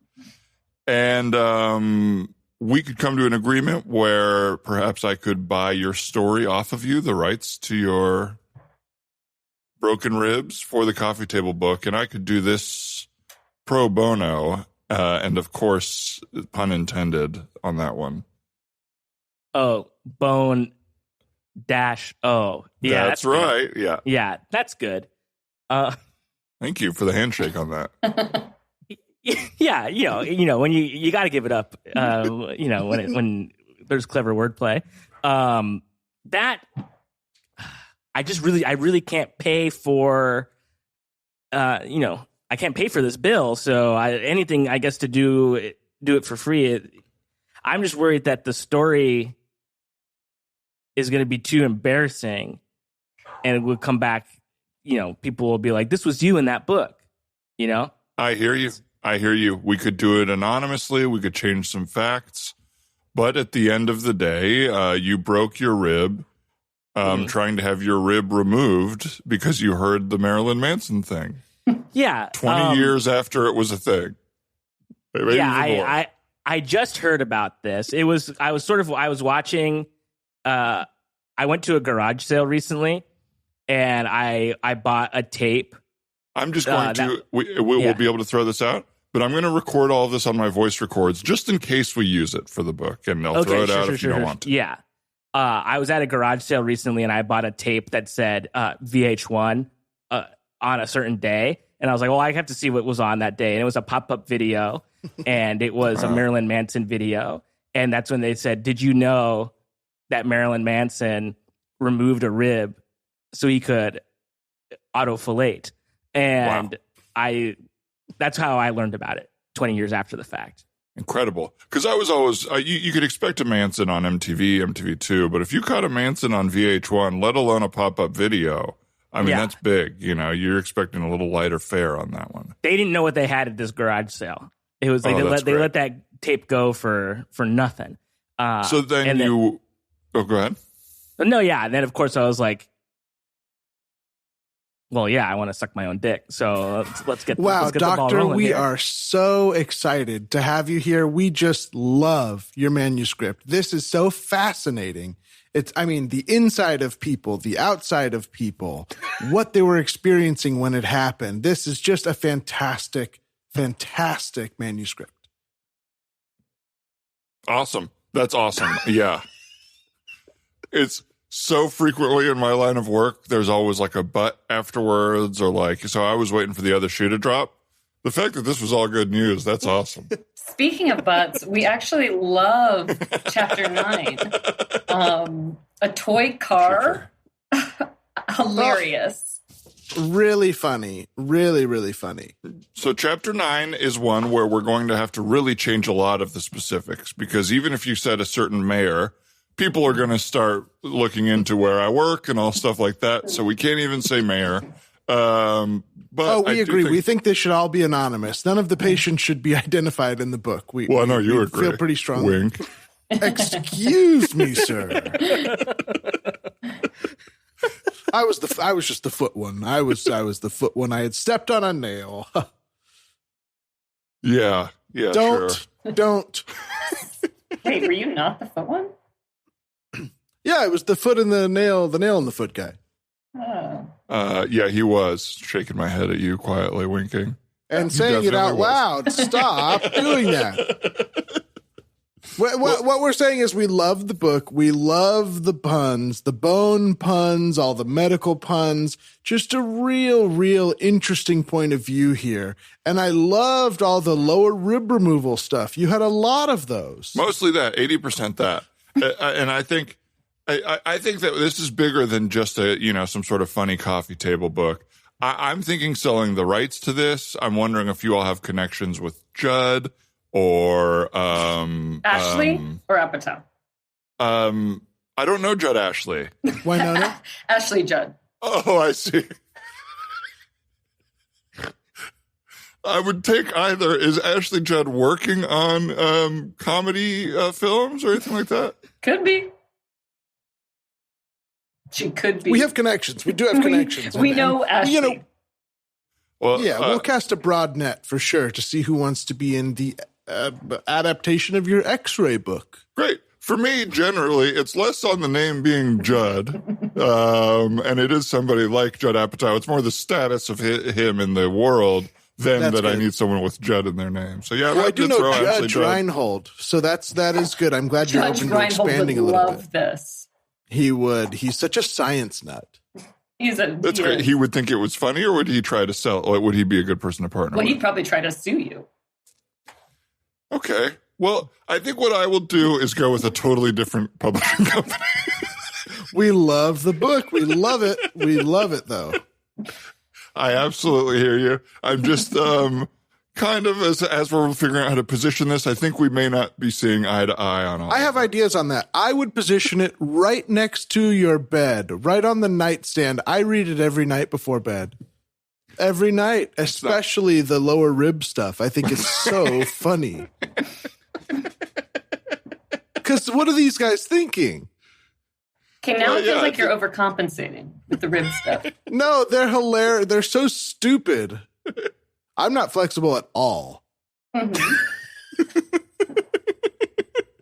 And we could come to an agreement where perhaps I could buy your story off of you, the rights to your broken ribs for the coffee table book, and I could do this pro bono, and of course, pun intended on that one. Oh, bone dash O. Yeah, that's right. Good. Yeah, that's good. Thank you for the handshake on that. Yeah, when you got to give it up. When there's clever wordplay. That I really can't pay for. I can't pay for this bill, so anything I guess to do it for free. I'm just worried that the story is going to be too embarrassing, and it will come back. People will be like, "This was you in that book." I hear you. We could do it anonymously. We could change some facts. But at the end of the day, you broke your rib trying to have your rib removed because you heard the Marilyn Manson thing. Yeah. 20 years after it was a thing. Maybe I just heard about this. I was watching, I went to a garage sale recently, and I bought a tape. I'm just going we'll be able to throw this out, but I'm going to record all of this on my voice records just in case we use it for the book, and I'll throw it out if you don't want to. Yeah. I was at a garage sale recently, and I bought a tape that said VH1 on a certain day, and I was like, well, I have to see what was on that day, and it was a pop-up video, and it was a Marilyn Manson video, and that's when they said, did you know that Marilyn Manson removed a rib so he could auto-fellate? And wow. That's how I learned about it 20 years after the fact. Incredible. Because I was always, you could expect a Manson on MTV, MTV2, but if you caught a Manson on VH1, let alone a pop-up video, I mean, that's big. You're expecting a little lighter fare on that one. They didn't know what they had at this garage sale. It was like they let that tape go for nothing. So then go ahead. No, yeah. And then, of course, I was like, Well, yeah, I want to suck my own dick. So let's get wow, let's get the ball Doctor, rolling we here. are so excited to have you here. We just love your manuscript. This is so fascinating. The inside of people, the outside of people, what they were experiencing when it happened. This is just a fantastic, fantastic manuscript. Awesome. That's awesome. Yeah. It's so frequently in my line of work, there's always like a but afterwards so I was waiting for the other shoe to drop. The fact that this was all good news, that's awesome. Speaking of butts, we actually love chapter 9. A toy car. Hilarious. Really funny. Really, really funny. So chapter 9 is one where we're going to have to really change a lot of the specifics, because even if you said a certain mayor, people are going to start looking into where I work and all stuff like that. So we can't even say mayor. But we agree. We think this should all be anonymous. None of the patients should be identified in the book. I know you agree. Feel pretty strongly. Wink. Excuse me, sir. I was just the foot one. I was the foot one. I had stepped on a nail. Yeah. Don't. Wait, were you not the foot one? Yeah, it was the foot in the nail in the foot guy. Oh. Yeah, he was shaking my head at you, quietly winking. And saying it out definitely loud. Stop doing that. What we're saying is we love the book. We love the puns, the bone puns, all the medical puns. Just a real interesting point of view here. And I loved all the lower rib removal stuff. You had a lot of those. Mostly that, 80% that. And I think that this is bigger than just some sort of funny coffee table book. I'm thinking selling the rights to this. I'm wondering if you all have connections with Judd or Ashley or Apatow. I don't know Judd Ashley. Why not? Ashley Judd. Oh, I see. I would take either. Is Ashley Judd working on comedy films or anything like that? Could be. She could be. We have connections. We do have connections. We know Ashley. We'll cast a broad net for sure to see who wants to be in the adaptation of your X-ray book. Great. For me, generally, it's less on the name being Judd, and it is somebody like Judd Apatow. It's more the status of him in the world than That's that good. I need someone with Judd in their name. So yeah, I do know Judge Judge Reinhold, so that is good. I'm glad you're Judge open to Reinhold expanding a would little love bit. this. He would. He's such a science nut. That's great. He would think it was funny, or would he try to sell? Or would he be a good person to partner Well, with? he'd probably try to sue you. Okay. Well, I think what I will do is go with a totally different publishing company. We love the book. We love it. We love it, though. I absolutely hear you. I'm just kind of as we're figuring out how to position this, I think we may not be seeing eye to eye on all. I have ideas on that. I would position it right next to your bed, right on the nightstand. I read it every night before bed. Every night, especially the lower rib stuff. I think it's so funny. Because what are these guys thinking? Okay, now it feels like you're overcompensating with the rib stuff. No, they're hilarious. They're so stupid. I'm not flexible at all. Mm-hmm.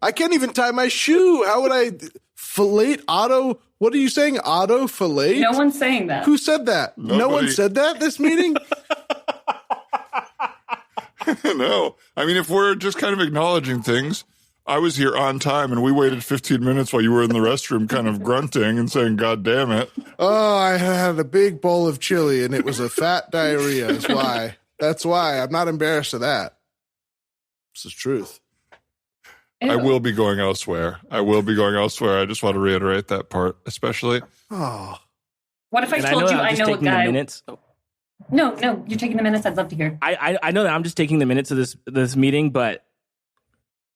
I can't even tie my shoe. How would I fillet auto? What are you saying? Auto fillet? No one's saying that. Who said that? Nobody. No one said that this meeting? No. I mean, if we're just kind of acknowledging things, I was here on time and we waited 15 minutes while you were in the restroom kind of grunting and saying, God damn it. Oh, I had a big bowl of chili and it was a fat diarrhea. That's why. That's why. I'm not embarrassed of that. This is truth. Ew. I will be going elsewhere. I just want to reiterate that part, especially. Oh. What if I told you I know a guy? Minutes. No, you're taking the minutes. I'd love to hear. I know that I'm just taking the minutes of this meeting, but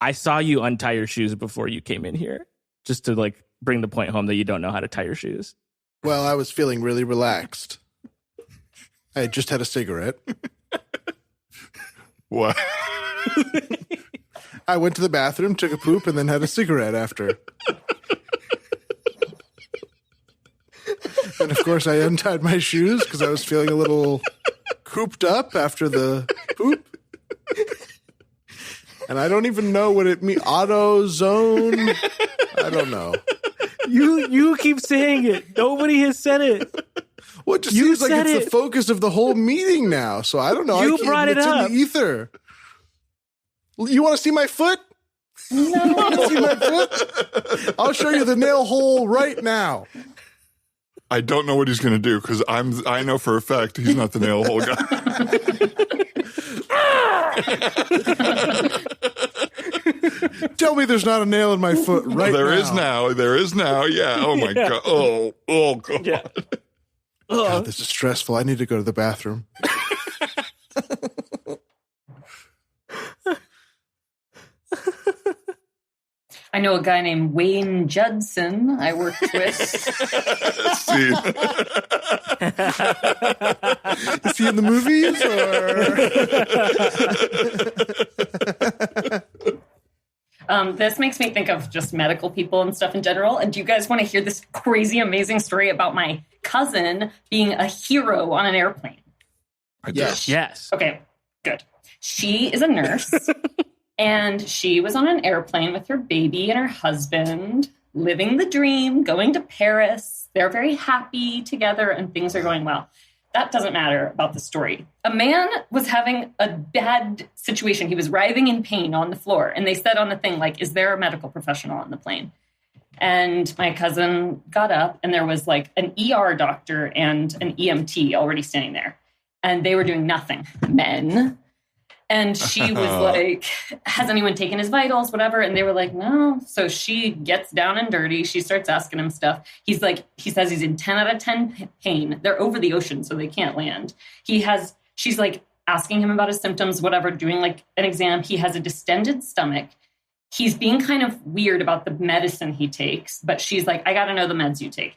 I saw you untie your shoes before you came in here, just to like bring the point home that you don't know how to tie your shoes. Well, I was feeling really relaxed. I had just had a cigarette. What? I went to the bathroom, took a poop, and then had a cigarette after. And And of course, I untied my shoes because I was feeling a little cooped up after the poop. And I don't even know what it means. AutoZone? I don't know. You keep saying it. Nobody has said it. Well, it just seems like it's the focus of the whole meeting now. So I don't know. You brought it up. In the ether. You want to see my foot? No. You want to see my foot? I'll show you the nail hole right now. I don't know what he's going to do because I know for a fact he's not the nail hole guy. Tell me there's not a nail in my foot right now. There is now. There is now. Yeah. Oh, my God. Oh, God. Yeah. God, this is stressful. I need to go to the bathroom. I know a guy named Wayne Judson I worked with. Is he in the movies? Or? This makes me think of just medical people and stuff in general. And do you guys want to hear this crazy, amazing story about my cousin being a hero on an airplane? Yes. Okay, good. She is a nurse. And she was on an airplane with her baby and her husband, living the dream, going to Paris. They're very happy together and things are going well. That doesn't matter about the story. A man was having a bad situation. He was writhing in pain on the floor. And they said on the thing, like, is there a medical professional on the plane? And my cousin got up and there was like an ER doctor and an EMT already standing there. And they were doing nothing. Men. And she was like, has anyone taken his vitals, whatever? And they were like, no. So she gets down and dirty. She starts asking him stuff. He says he's in 10 out of 10 pain. They're over the ocean, so they can't land. She's like asking him about his symptoms, whatever, doing like an exam. He has a distended stomach. He's being kind of weird about the medicine he takes, but she's like, I got to know the meds you take.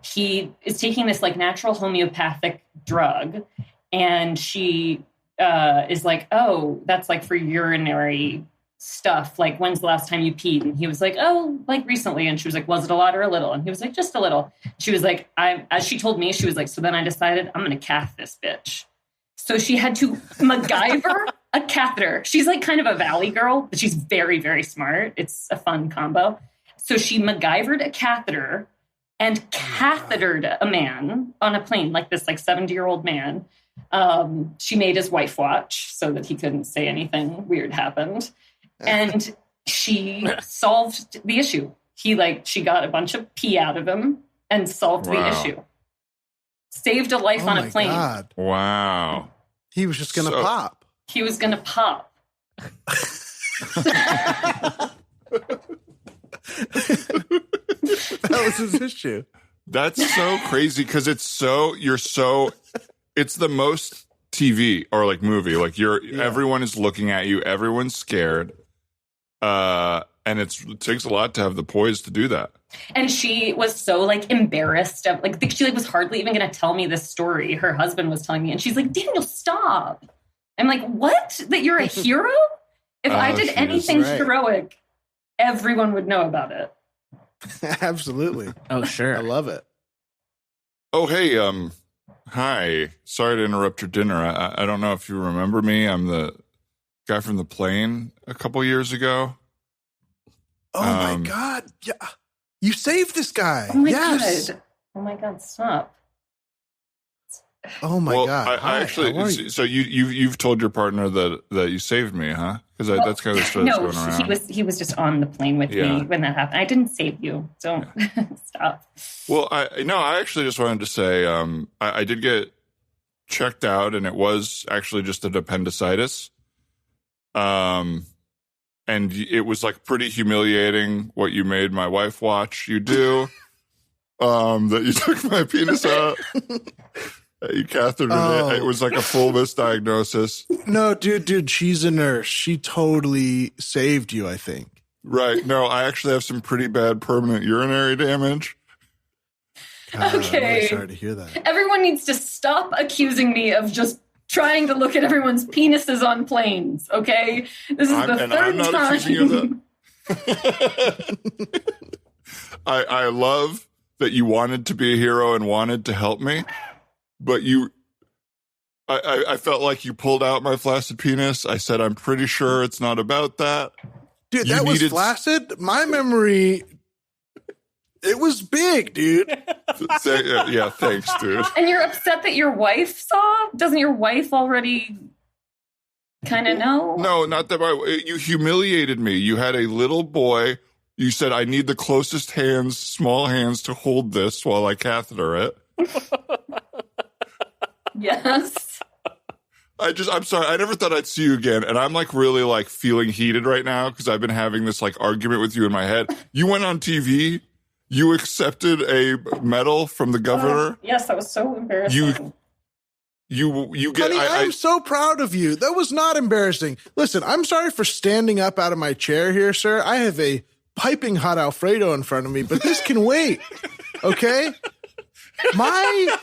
He is taking this like natural homeopathic drug. And she is like, oh, that's like for urinary stuff. Like, when's the last time you peed? And he was like, oh, like recently. And she was like, was it a lot or a little? And he was like, just a little. She was like, as she told me, she was like, so then I decided I'm going to cath this bitch. So she had to MacGyver a catheter. She's like kind of a valley girl, but she's very, very smart. It's a fun combo. So she MacGyvered a catheter and cathetered a man on a plane, like this like 70-year-old man. She made his wife watch so that he couldn't say anything weird happened. And she solved the issue. She got a bunch of pee out of him and solved the issue. Saved a life on a plane. God. Wow. He was just going to pop. He was going to pop. That was his issue. That's so crazy because it's the most TV or like movie. Like everyone is looking at you. Everyone's scared. And it takes a lot to have the poise to do that. And she was so like embarrassed of like, she like was hardly even going to tell me this story. Her husband was telling me and she's like, Daniel, stop. I'm like, what? That you're a hero? If I did anything heroic, everyone would know about it. Absolutely. Oh, sure. I love it. Oh, hey, hi. Sorry to interrupt your dinner. I don't know if you remember me. I'm the guy from the plane a couple years ago. Oh, my God. Yeah. You saved this guy. Oh, my God. Oh, my God. Stop. Oh, my God. I actually, so you've told your partner that you saved me, huh? Because that's kind of the story that's going around. No, he was just on the plane with me when that happened. I didn't save you. Don't stop. Well, I actually just wanted to say I did get checked out, and it was actually just an appendicitis. And it was like pretty humiliating what you made my wife watch you do. That you took my penis out. You cathetered it. It was like a full misdiagnosis. No, dude, she's a nurse. She totally saved you, I think. Right. No, I actually have some pretty bad permanent urinary damage. God, okay. I'm really sorry to hear that. Everyone needs to stop accusing me of just trying to look at everyone's penises on planes, okay? This is the third I'm not accusing you of that. I love that you wanted to be a hero and wanted to help me, but I felt like you pulled out my flaccid penis. I said, I'm pretty sure it's not about that. Dude, that was flaccid? My memory, it was big, dude. Yeah, thanks, dude. And you're upset that your wife saw? Doesn't your wife already kind of know? No, not that you humiliated me. You had a little boy. You said, I need the closest hands, small hands to hold this while I catheter it. Yes. I'm sorry. I never thought I'd see you again. And I'm like really like feeling heated right now because I've been having this like argument with you in my head. You went on TV. You accepted a medal from the governor. Yes, that was so embarrassing. You get. Honey, I'm so proud of you. That was not embarrassing. Listen, I'm sorry for standing up out of my chair here, sir. I have a piping hot Alfredo in front of me, but this can wait. Okay? My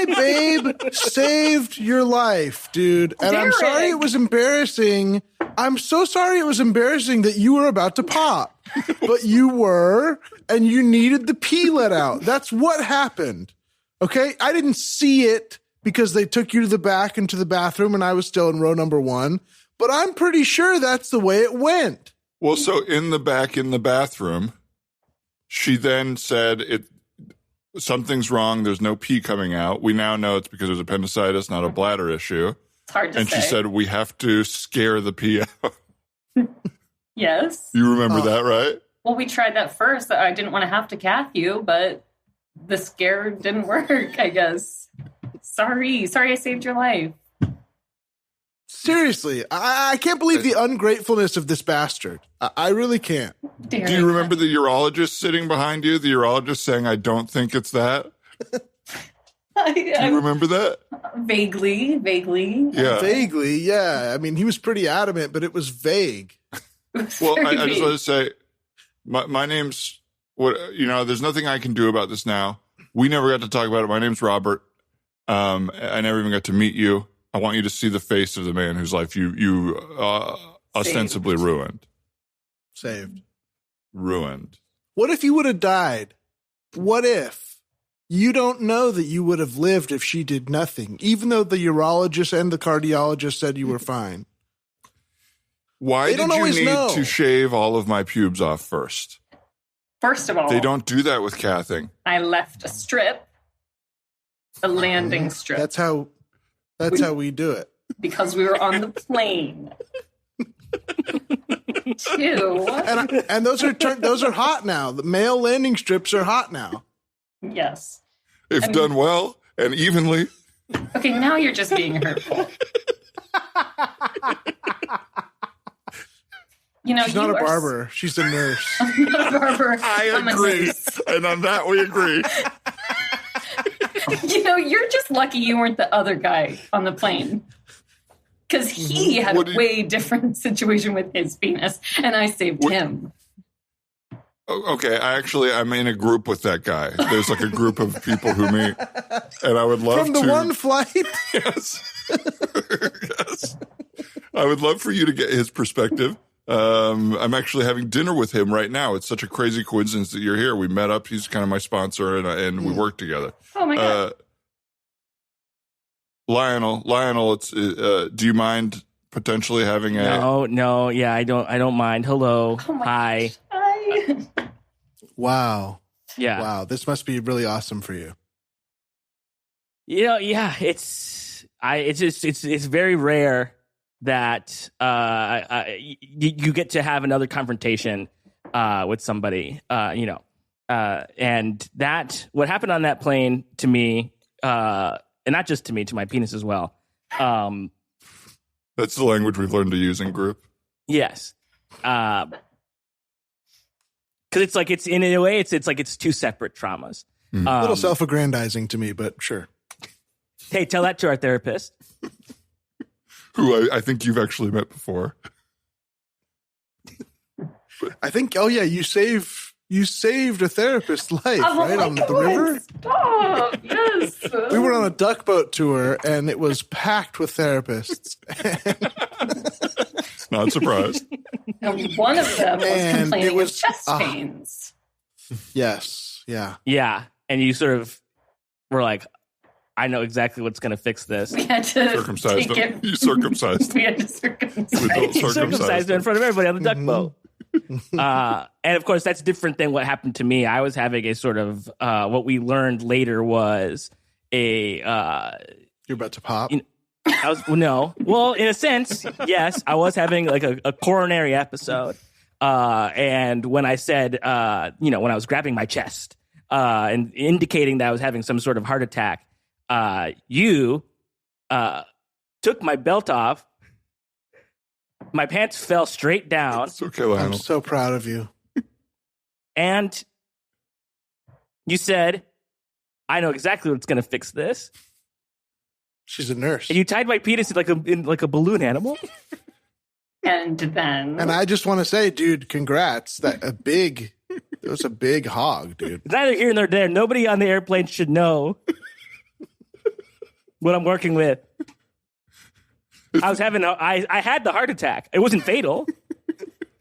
babe saved your life, dude. And I'm sorry it was embarrassing. I'm so sorry it was embarrassing that you were about to pop. But you were, and you needed the pee let out. That's what happened. Okay? I didn't see it because they took you to the back into the bathroom and I was still in row number 1. But I'm pretty sure that's the way it went. Well, so in the back in the bathroom, she then said something's wrong. There's no pee coming out. We now know it's because there's appendicitis, not a bladder issue. It's hard to say. And she said, we have to scare the pee out. Yes. You remember that, right? Well, we tried that first. I didn't want to have to cath you, but the scare didn't work, I guess. Sorry I saved your life. Seriously, I can't believe the ungratefulness of this bastard. I really can't. Do you remember the urologist sitting behind you? The urologist saying, I don't think it's that? Do you remember that? Vaguely. Yeah. Vaguely, yeah. I mean, he was pretty adamant, but it was vague. Well, I just want to say, my name's, there's nothing I can do about this now. We never got to talk about it. My name's Robert. I never even got to meet you. I want you to see the face of the man whose life you ostensibly ruined. Saved. Ruined. What if you would have died? What if? You don't know that you would have lived if she did nothing, even though the urologist and the cardiologist said you were fine. Why did you need to shave all of my pubes off first? First of all, they don't do that with cathing. I left a strip, a landing strip. That's how we do it. Because we were on the plane. 2. And those are hot now. The male landing strips are hot now. Yes. If done well and evenly. Okay, now you're just being hurtful. She's not a barber. She's a nurse. I'm not a barber. I agree. And on that, we agree. You're just lucky you weren't the other guy on the plane. Because he had a way different situation with his penis, and I saved him. Okay, I'm in a group with that guy. There's like a group of people who meet, and I would love from the one flight. Yes, yes. I would love for you to get his perspective. I'm actually having dinner with him right now. It's such a crazy coincidence that you're here. We met up. He's kind of my sponsor, and we work together. Oh my God. Lionel, it's do you mind potentially having a No, yeah, I don't mind. Hello. Oh my Hi. Gosh. Hi. Wow. Yeah. Wow, this must be really awesome for you. Yeah, it's very rare that you get to have another confrontation with somebody, and that what happened on that plane to me, and not just to me, to my penis as well. That's the language we've learned to use in group. Yes, because it's like it's in a way it's like it's two separate traumas. A little self-aggrandizing to me, but sure. Hey, tell that to our therapist. Who I think you've actually met before. I think, you saved a therapist's life, right? On the river? Stop. Yes. We were on a duck boat tour, and it was packed with therapists. Not surprised. And one of them was complaining of chest pains. Yes. Yeah. Yeah. And you sort of were like, I know exactly what's going to fix this. We had to Circumcised him. You circumcised him. We had to circumcise. You circumcised him in front of everybody on the duck boat. And of course, that's different than what happened to me. I was having a sort of what we learned later was a. You're about to pop? Well, in a sense, yes. I was having like a coronary episode. And when I said, when I was grabbing my chest and indicating that I was having some sort of heart attack, you took my belt off. My pants fell straight down. It's okay, Lionel. I'm so proud of you. And you said, I know exactly what's going to fix this. She's a nurse. And you tied my penis in like a balloon animal. And then... And I just want to say, dude, congrats. It was a big hog, dude. It's neither here nor there. Nobody on the airplane should know what I'm working with. I had the heart attack. It wasn't fatal.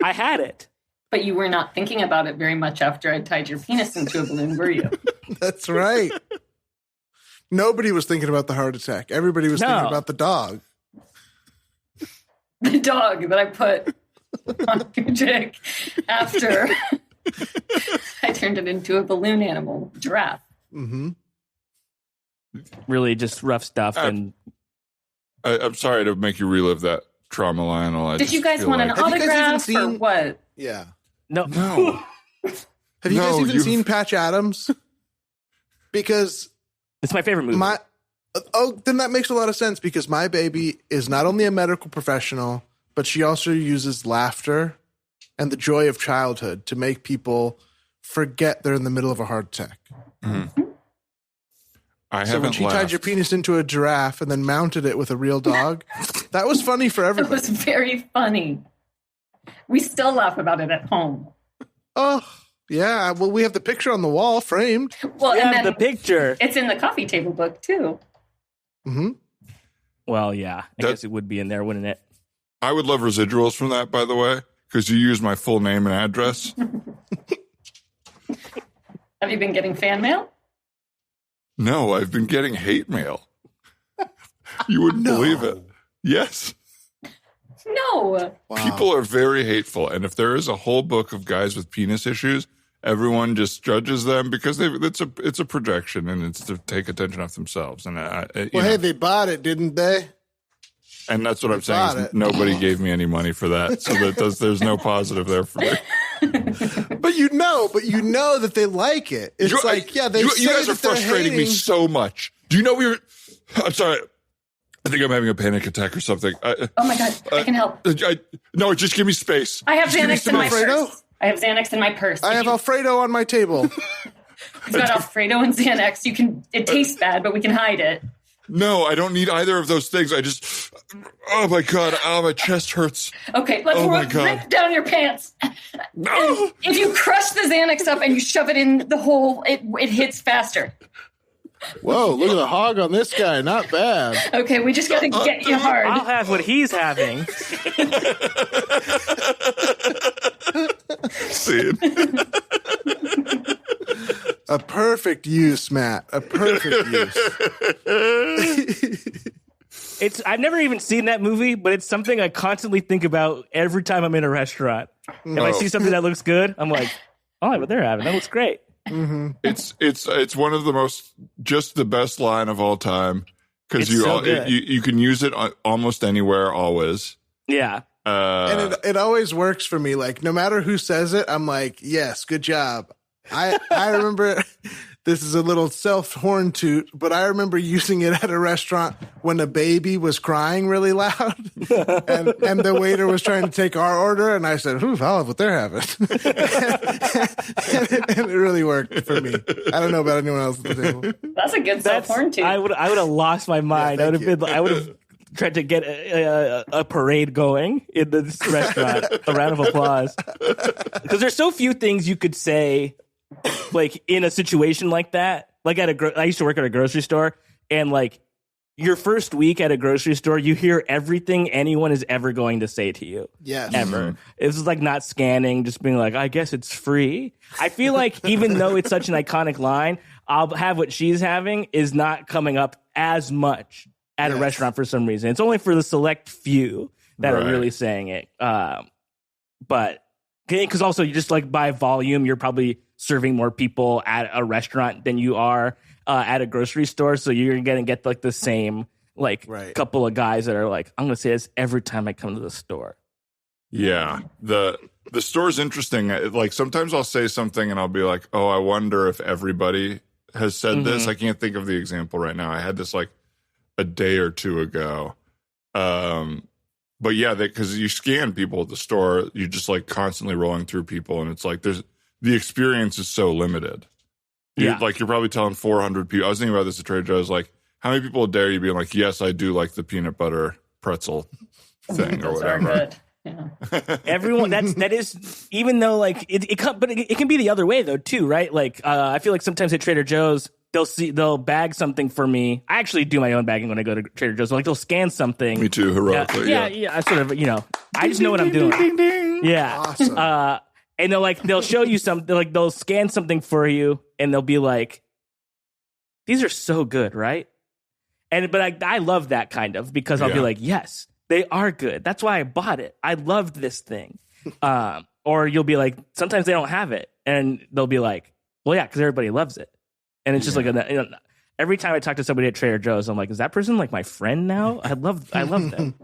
I had it. But you were not thinking about it very much after I tied your penis into a balloon, were you? That's right. Nobody was thinking about the heart attack. Everybody was thinking about the dog. The dog that I put on your dick after I turned it into a balloon animal, giraffe. Mm-hmm. Really just rough stuff. I'm sorry to make you relive that trauma, Lionel. Did you guys want an autograph or what? Yeah. No. Have you guys even seen Patch Adams? Because it's my favorite movie. Then that makes a lot of sense because my baby is not only a medical professional, but she also uses laughter and the joy of childhood to make people forget they're in the middle of a heart attack. Mm-hmm. So when she tied your penis into a giraffe and then mounted it with a real dog, that was funny for everybody. It was very funny. We still laugh about it at home. Oh, yeah. Well, we have the picture on the wall framed. Well, yeah, and then the picture. It's in the coffee table book, too. Mm-hmm. Well, yeah. I guess it would be in there, wouldn't it? I would love residuals from that, by the way, because you used my full name and address. Have you been getting fan mail? No, I've been getting hate mail. You wouldn't believe it. Yes. No. Wow. People are very hateful. And if there is a whole book of guys with penis issues, everyone just judges them because it's a projection and it's to take attention off themselves. And hey, they bought it, didn't they? And that's what I'm saying is nobody gave me any money for that. So there's no positive there for me. But you know that they like it. It's you guys are frustrating me so much. Do you know I'm sorry. I think I'm having a panic attack or something. Oh my God, I can help. No, just give me space. I have Xanax in my purse. I have Xanax in my purse. I have Alfredo on my table. We've got Alfredo and Xanax. It tastes bad, but we can hide it. No, I don't need either of those things. Oh my God, my chest hurts. Okay, let's rip down your pants. No. If you crush the Xanax up and you shove it in the hole, it hits faster. Whoa, look at the hog on this guy. Not bad. Okay, we just got to get you hard. I'll have what he's having. Scene. A perfect use, Matt. A perfect use. I've never even seen that movie, but it's something I constantly think about every time I'm in a restaurant. If I see something that looks good, I'm like, oh, what they're having. That looks great. Mm-hmm. It's one of the the best line of all time because you can use it almost anywhere, always. Yeah. And it always works for me. Like, no matter who says it, I'm like, yes, good job. I remember, this is a little self-horn toot, but I remember using it at a restaurant when a baby was crying really loud and the waiter was trying to take our order. And I said, I'll have what they're having. and it really worked for me. I don't know about anyone else at the table. That's a good self-horn toot. I would have lost my mind. Yeah, I would have tried to get a parade going in this restaurant. A round of applause. Because there's so few things you could say like in a situation like that. Like I used to work at a grocery store, and like your first week at a grocery store, you hear everything anyone is ever going to say to you. Yes. Ever. It's like not scanning, just being like, I guess it's free. I feel like even though it's such an iconic line, I'll have what she's having is not coming up as much at a restaurant for some reason. It's only for the select few that are really saying it. But because also you just like by volume, you're probably serving more people at a restaurant than you are at a grocery store. So you're going to get like the same like couple of guys that are like, I'm going to say this every time I come to the store. Yeah. The store's interesting. Like sometimes I'll say something and I'll be like, oh, I wonder if everybody has said this. I can't think of the example right now. I had this like a day or two ago. But yeah, because you scan people at the store, you're just like constantly rolling through people. And it's like the experience is so limited. You're probably telling 400 people. I was thinking about this at Trader Joe's. Like, how many people dare you being like, yes, I do like the peanut butter pretzel thing or whatever. Yeah. Everyone that is even though like it can be the other way though too, right? Like I feel like sometimes at Trader Joe's they'll bag something for me. I actually do my own bagging when I go to Trader Joe's. Like they'll scan something. Me too, heroically. I sort of I just know what I'm doing. Ding, ding. Yeah. Awesome. And they'll show you something, like they'll scan something for you, and they'll be like, "These are so good, right?" But I love that kind of because I'll be like, "Yes, they are good. That's why I bought it. I loved this thing." Or you'll be like, sometimes they don't have it, and they'll be like, "Well, yeah, because everybody loves it." And it's just like every time I talk to somebody at Trader Joe's, I'm like, "Is that person like my friend now?" I love them.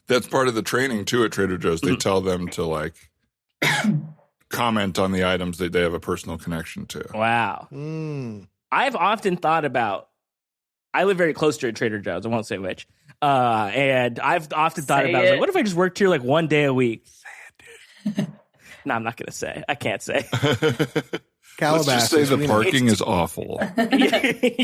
That's part of the training too at Trader Joe's. They tell them to like comment on the items that they have a personal connection to. Wow. I've often thought about, I live very close to a Trader Joe's, I won't say which, and I've often thought about, like, what if I just worked here like one day a week? Say it, dude. No, I'm not going to say. I can't say. Let's just say the parking is awful.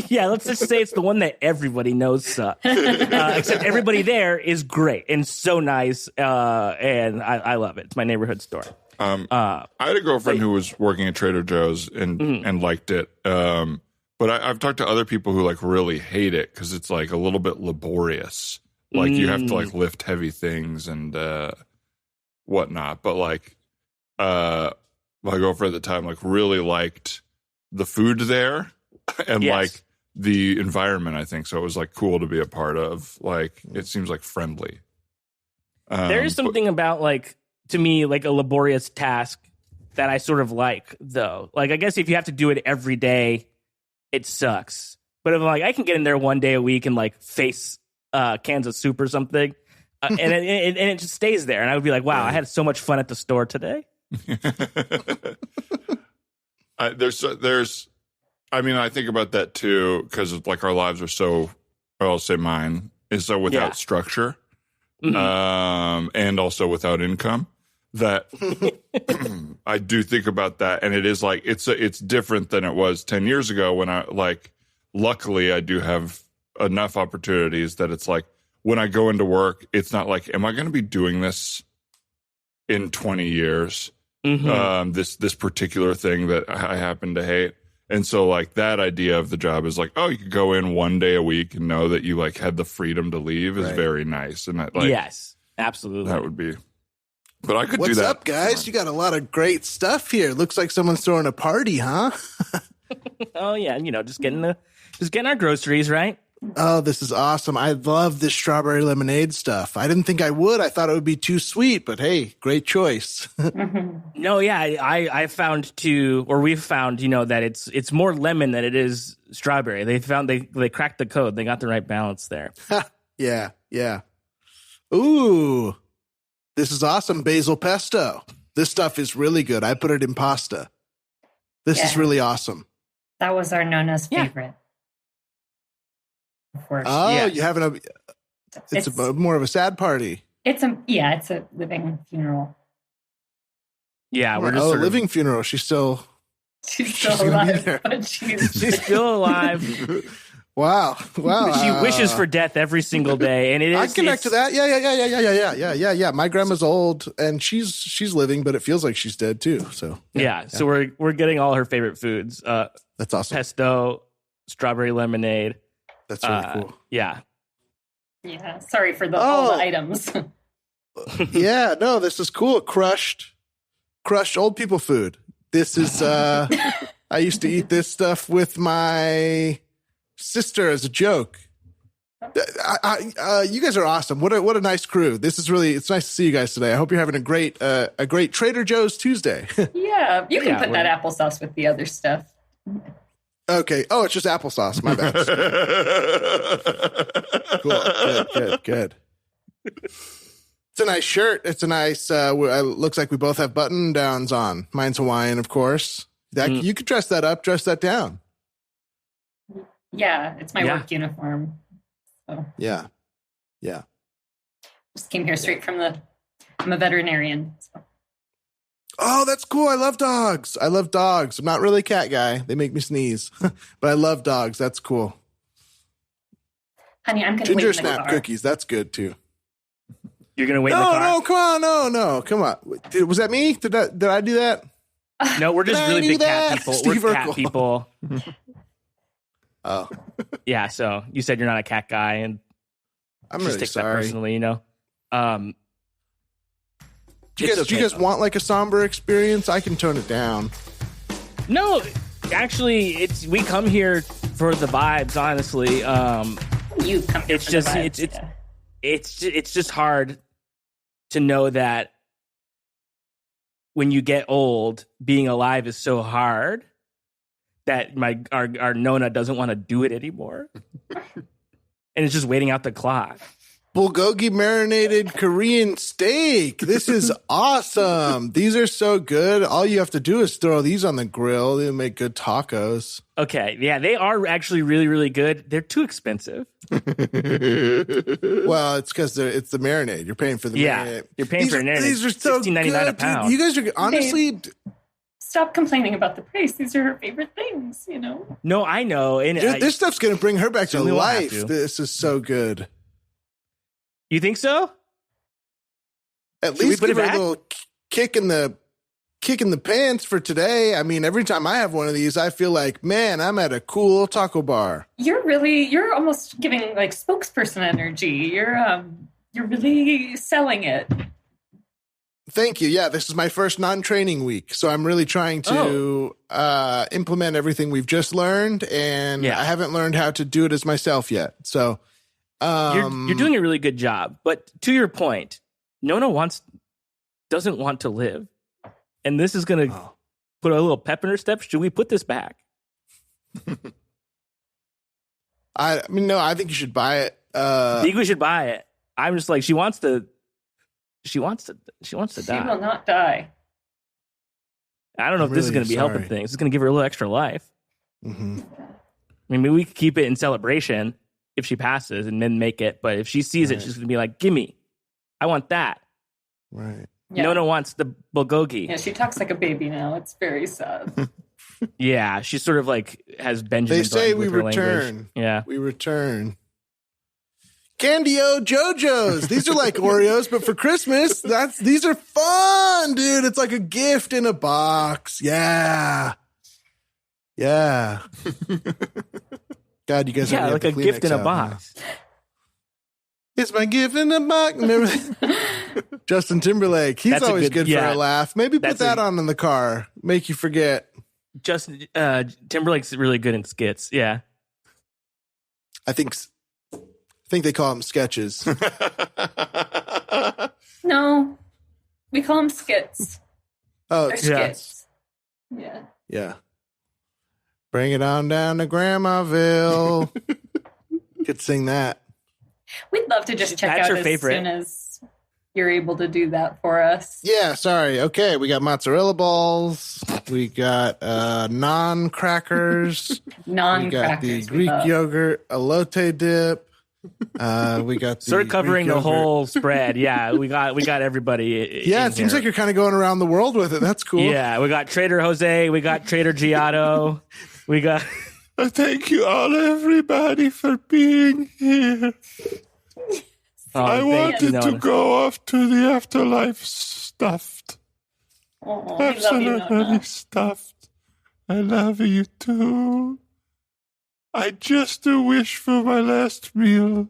Yeah, let's just say it's the one that everybody knows sucks. Except everybody there is great and so nice, and I love it. It's my neighborhood store. I had a girlfriend who was working at Trader Joe's and liked it. But I've talked to other people who like really hate it because it's like a little bit laborious. Like you have to like lift heavy things and whatnot. But like my girlfriend at the time like really liked the food there and like the environment, I think. So it was like cool to be a part of. Like it seems like friendly. There is something about like, to me, like a laborious task that I sort of like, though. Like, I guess if you have to do it every day, it sucks. But if like I can get in there one day a week and like face cans of soup or something, and it just stays there, and I would be like, wow, I had so much fun at the store today. There's, I mean, I think about that too because like our lives are so, I'll say mine is so without structure, and also without income. That I do think about that, and it is like it's different than it was 10 years ago when I like. Luckily, I do have enough opportunities that it's like when I go into work, it's not like, am I going to be doing this in 20 years? This particular thing that I happen to hate, and so like that idea of the job is like, oh, you could go in one day a week and know that you like had the freedom to leave is very nice, and that, like, yes, absolutely, that would be. But I could What's do that. What's up, guys? You got a lot of great stuff here. Looks like someone's throwing a party, huh? Oh yeah, just getting our groceries, right? Oh, this is awesome. I love this strawberry lemonade stuff. I didn't think I would. I thought it would be too sweet, but hey, great choice. No, yeah, I found we've found, that it's more lemon than it is strawberry. They found they cracked the code. They got the right balance there. Yeah. Ooh. This is awesome. Basil pesto. This stuff is really good. I put it in pasta. This is really awesome. That was our Nona's favorite. Oh, you having it's more of a sad party. It's a living funeral. Yeah, we're just living funeral. She's still alive, but she's still alive. Wow. She wishes for death every single day, and it is. I connect to that. Yeah. My grandma's old, and she's living, but it feels like she's dead too. So So we're getting all her favorite foods. That's awesome. Pesto, strawberry lemonade. That's really cool. Yeah, Yeah, sorry for all the items. Yeah, no, this is cool. Crushed old people food. This is I used to eat this stuff with my sister as a joke. You guys are awesome. What a nice crew. It's nice to see you guys today. I hope you're having a great Trader Joe's Tuesday. Yeah, you can put that applesauce with the other stuff. Okay. Oh, it's just applesauce. My bad. Cool. Good. It's a nice shirt. It's a nice, looks like we both have button downs on. Mine's Hawaiian, of course. You could dress that up, dress that down. Yeah, it's my work uniform. So. Yeah. Just came here straight from I'm a veterinarian. So. Oh, that's cool. I love dogs. I'm not really a cat guy. They make me sneeze. But I love dogs. That's cool. Honey, I'm going to Ginger wait in the snap car. cookies. That's good, too. You're going to wait in the car? No, come on. No, come on. Was that me? Did I do that? No, we're just really big cat people. Steve We're cat Urkel. people. Oh. Yeah, so you said you're not a cat guy, and I'm just really take that sorry. personally, Do you guys want like a somber experience? I can tone it down. No, actually, we come here for the vibes. Honestly, You come here it's for just the vibes, it's just hard to know that when you get old, being alive is so hard that our Nona doesn't want to do it anymore, and it's just waiting out the clock. Bulgogi marinated Korean steak. This is awesome. These are so good. All you have to do is throw these on the grill. They'll make good tacos. Okay, yeah, they are actually really, really good. They're too expensive. Well, it's because it's the marinade. You're paying for the marinade. You're paying for marinade. These are so $16.99 a good, pound. dude. You guys are honestly. Stop complaining about the price. These are her favorite things, No, I know. And This stuff's going to bring her back to Certainly will have life. to. This is so good. You think so? At Should least we put give it her back? a little kick in the pants for today. I mean, every time I have one of these, I feel like, man, I'm at a cool taco bar. You're almost giving like spokesperson energy. You're really selling it. Thank you. Yeah, this is my first non-training week, so I'm really trying to implement everything we've just learned, and I haven't learned how to do it as myself yet. So you're doing a really good job. But to your point, Nona doesn't want to live, and this is going to put a little pep in her step. Should we put this back? I mean, no, I think you should buy it. I think we should buy it. I'm just like, she wants to die. She will not die. I don't know if this is going to be helping things. It's going to give her a little extra life. Mm-hmm. I mean, maybe we could keep it in celebration if she passes and then make it. But if she sees it, she's going to be like, gimme. I want that. Right. Yeah. Nona wants the bulgogi. Yeah, she talks like a baby now. It's very sad. Yeah, she sort of like has Benjamin. They say Button we with her return. language. Yeah. We return. Candy-O JoJo's. These are like Oreos, but for Christmas. These are fun, dude. It's like a gift in a box. Yeah. Yeah. God, you guys are like a gift in a box. It's my gift in a box. Remember Justin Timberlake. He's That's always good for yeah. a laugh. Maybe put that on in the car. Make you forget. Justin Timberlake's really good in skits. Yeah. I think they call them sketches. No, we call them skits. Oh, They're yeah. skits. Yeah. Yeah. Bring it on down to Grandmaville. Could sing that. We'd love to just check That's out her as favorite. soon as you're able to do that for us. Yeah, sorry. Okay, we got mozzarella balls. We got non-crackers. Non-crackers. We got the we Greek love. yogurt, elote dip. We got the Sort of covering Greek the yogurt. whole spread. Yeah, we got everybody. Yeah, in it seems here. like you're kind of going around the world with it. That's cool. Yeah, we got Trader Jose. We got Trader Giotto. We got. Thank you all, everybody, for being here. I wanted to go off to the afterlife stuffed. Oh, we love you, Absolutely Nona. stuffed. I love you too. I just wish for my last meal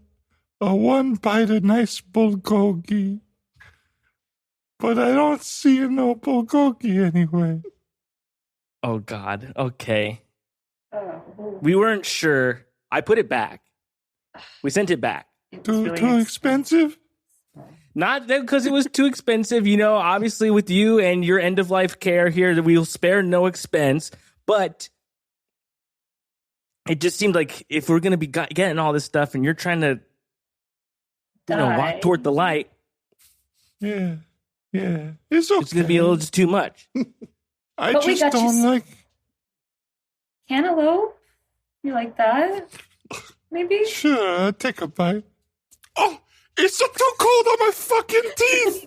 one bite of nice bulgogi. But I don't see no bulgogi anyway. Oh, God. Okay. We weren't sure. I put it back. We sent it back. Too expensive? Not because it was too expensive. You know, obviously with you and your end-of-life care here, we'll spare no expense. But it just seemed like if we're going to be getting all this stuff and you're trying to walk toward the light. Yeah. It's okay. It's going to be a little just too much. I just don't like... Cantaloupe? You like that? Maybe? Sure, I'll take a bite. Oh, it's so too cold on my fucking teeth.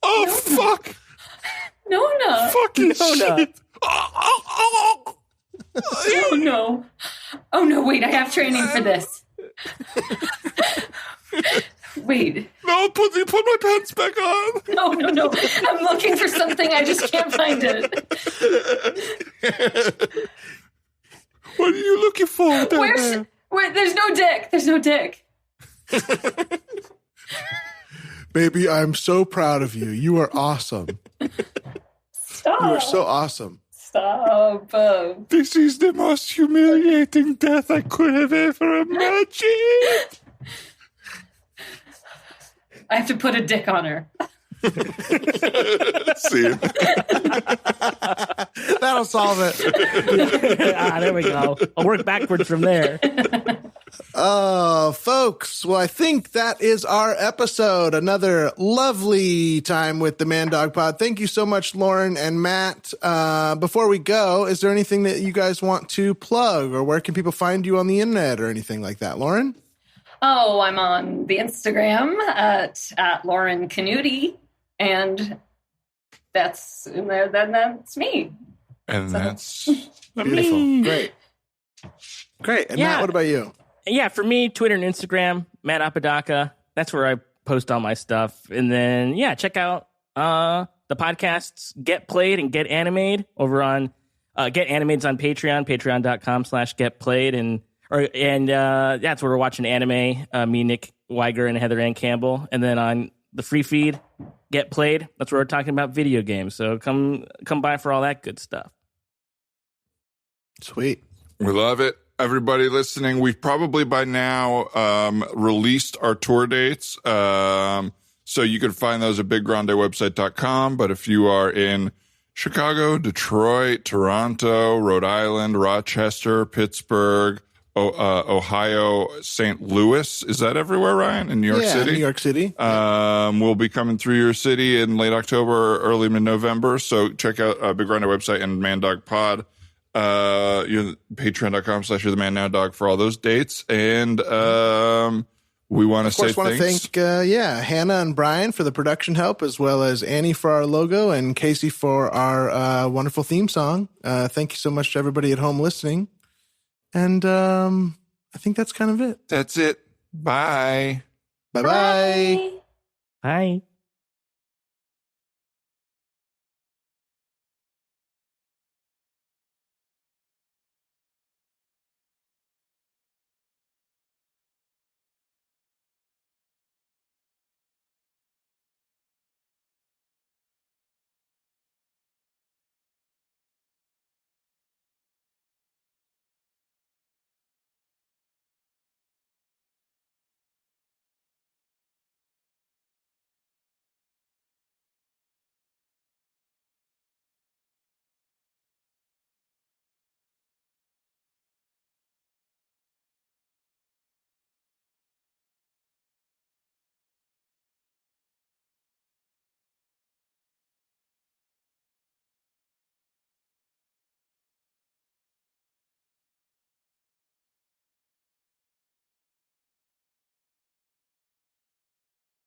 Oh, fuck. Nona. Fucking Nona. shit. Oh, no. Oh, no, wait, I have training for this. Wait. No, put my pants back on. No. I'm looking for something. I just can't find it. What are you looking for down there? There's no dick. There's no dick. Baby, I'm so proud of you. You are awesome. Stop. You are so awesome. Stop. This is the most humiliating death I could have ever imagined. I have to put a dick on her. See? That'll solve it. There we go. I'll work backwards from there. Folks, well, I think that is our episode. Another lovely time with the Man Dog Pod. Thank you so much, Lauren and Matt. Before we go, is there anything that you guys want to plug, or where can people find you on the internet or anything like that? Lauren? Oh, I'm on the Instagram at Lauren Knutti, and that's me. And that's Beautiful. me. Great. And Yeah. Matt, what about you? Yeah, for me, Twitter and Instagram, Matt Apodaca. That's where I post all my stuff. And then, check out the podcasts Get Played and Get Animated over on Get Animated's on Patreon, patreon.com/getplayed. And that's where we're watching anime, me, Nick Weiger, and Heather Ann Campbell. And then on the free feed, Get Played, that's where we're talking about video games. So come by for all that good stuff. Sweet. We love it. Everybody listening, we've probably by now released our tour dates. So you can find those at biggrandewebsite.com. But if you are in Chicago, Detroit, Toronto, Rhode Island, Rochester, Pittsburgh, Ohio, St. Louis, is that everywhere, Ryan? In New York City? New York City. We'll be coming through your city in late October or early mid-November. So check out Big Grande website and Man Dog Pod. Patreon.com/You're the Man Now Dog for all those dates. And we want to say thanks. Of course, want to thank Hannah and Brian for the production help, as well as Annie for our logo and Casey for our wonderful theme song. Thank you so much to everybody at home listening. And I think that's kind of it. That's it. Bye. Bye-bye. Bye.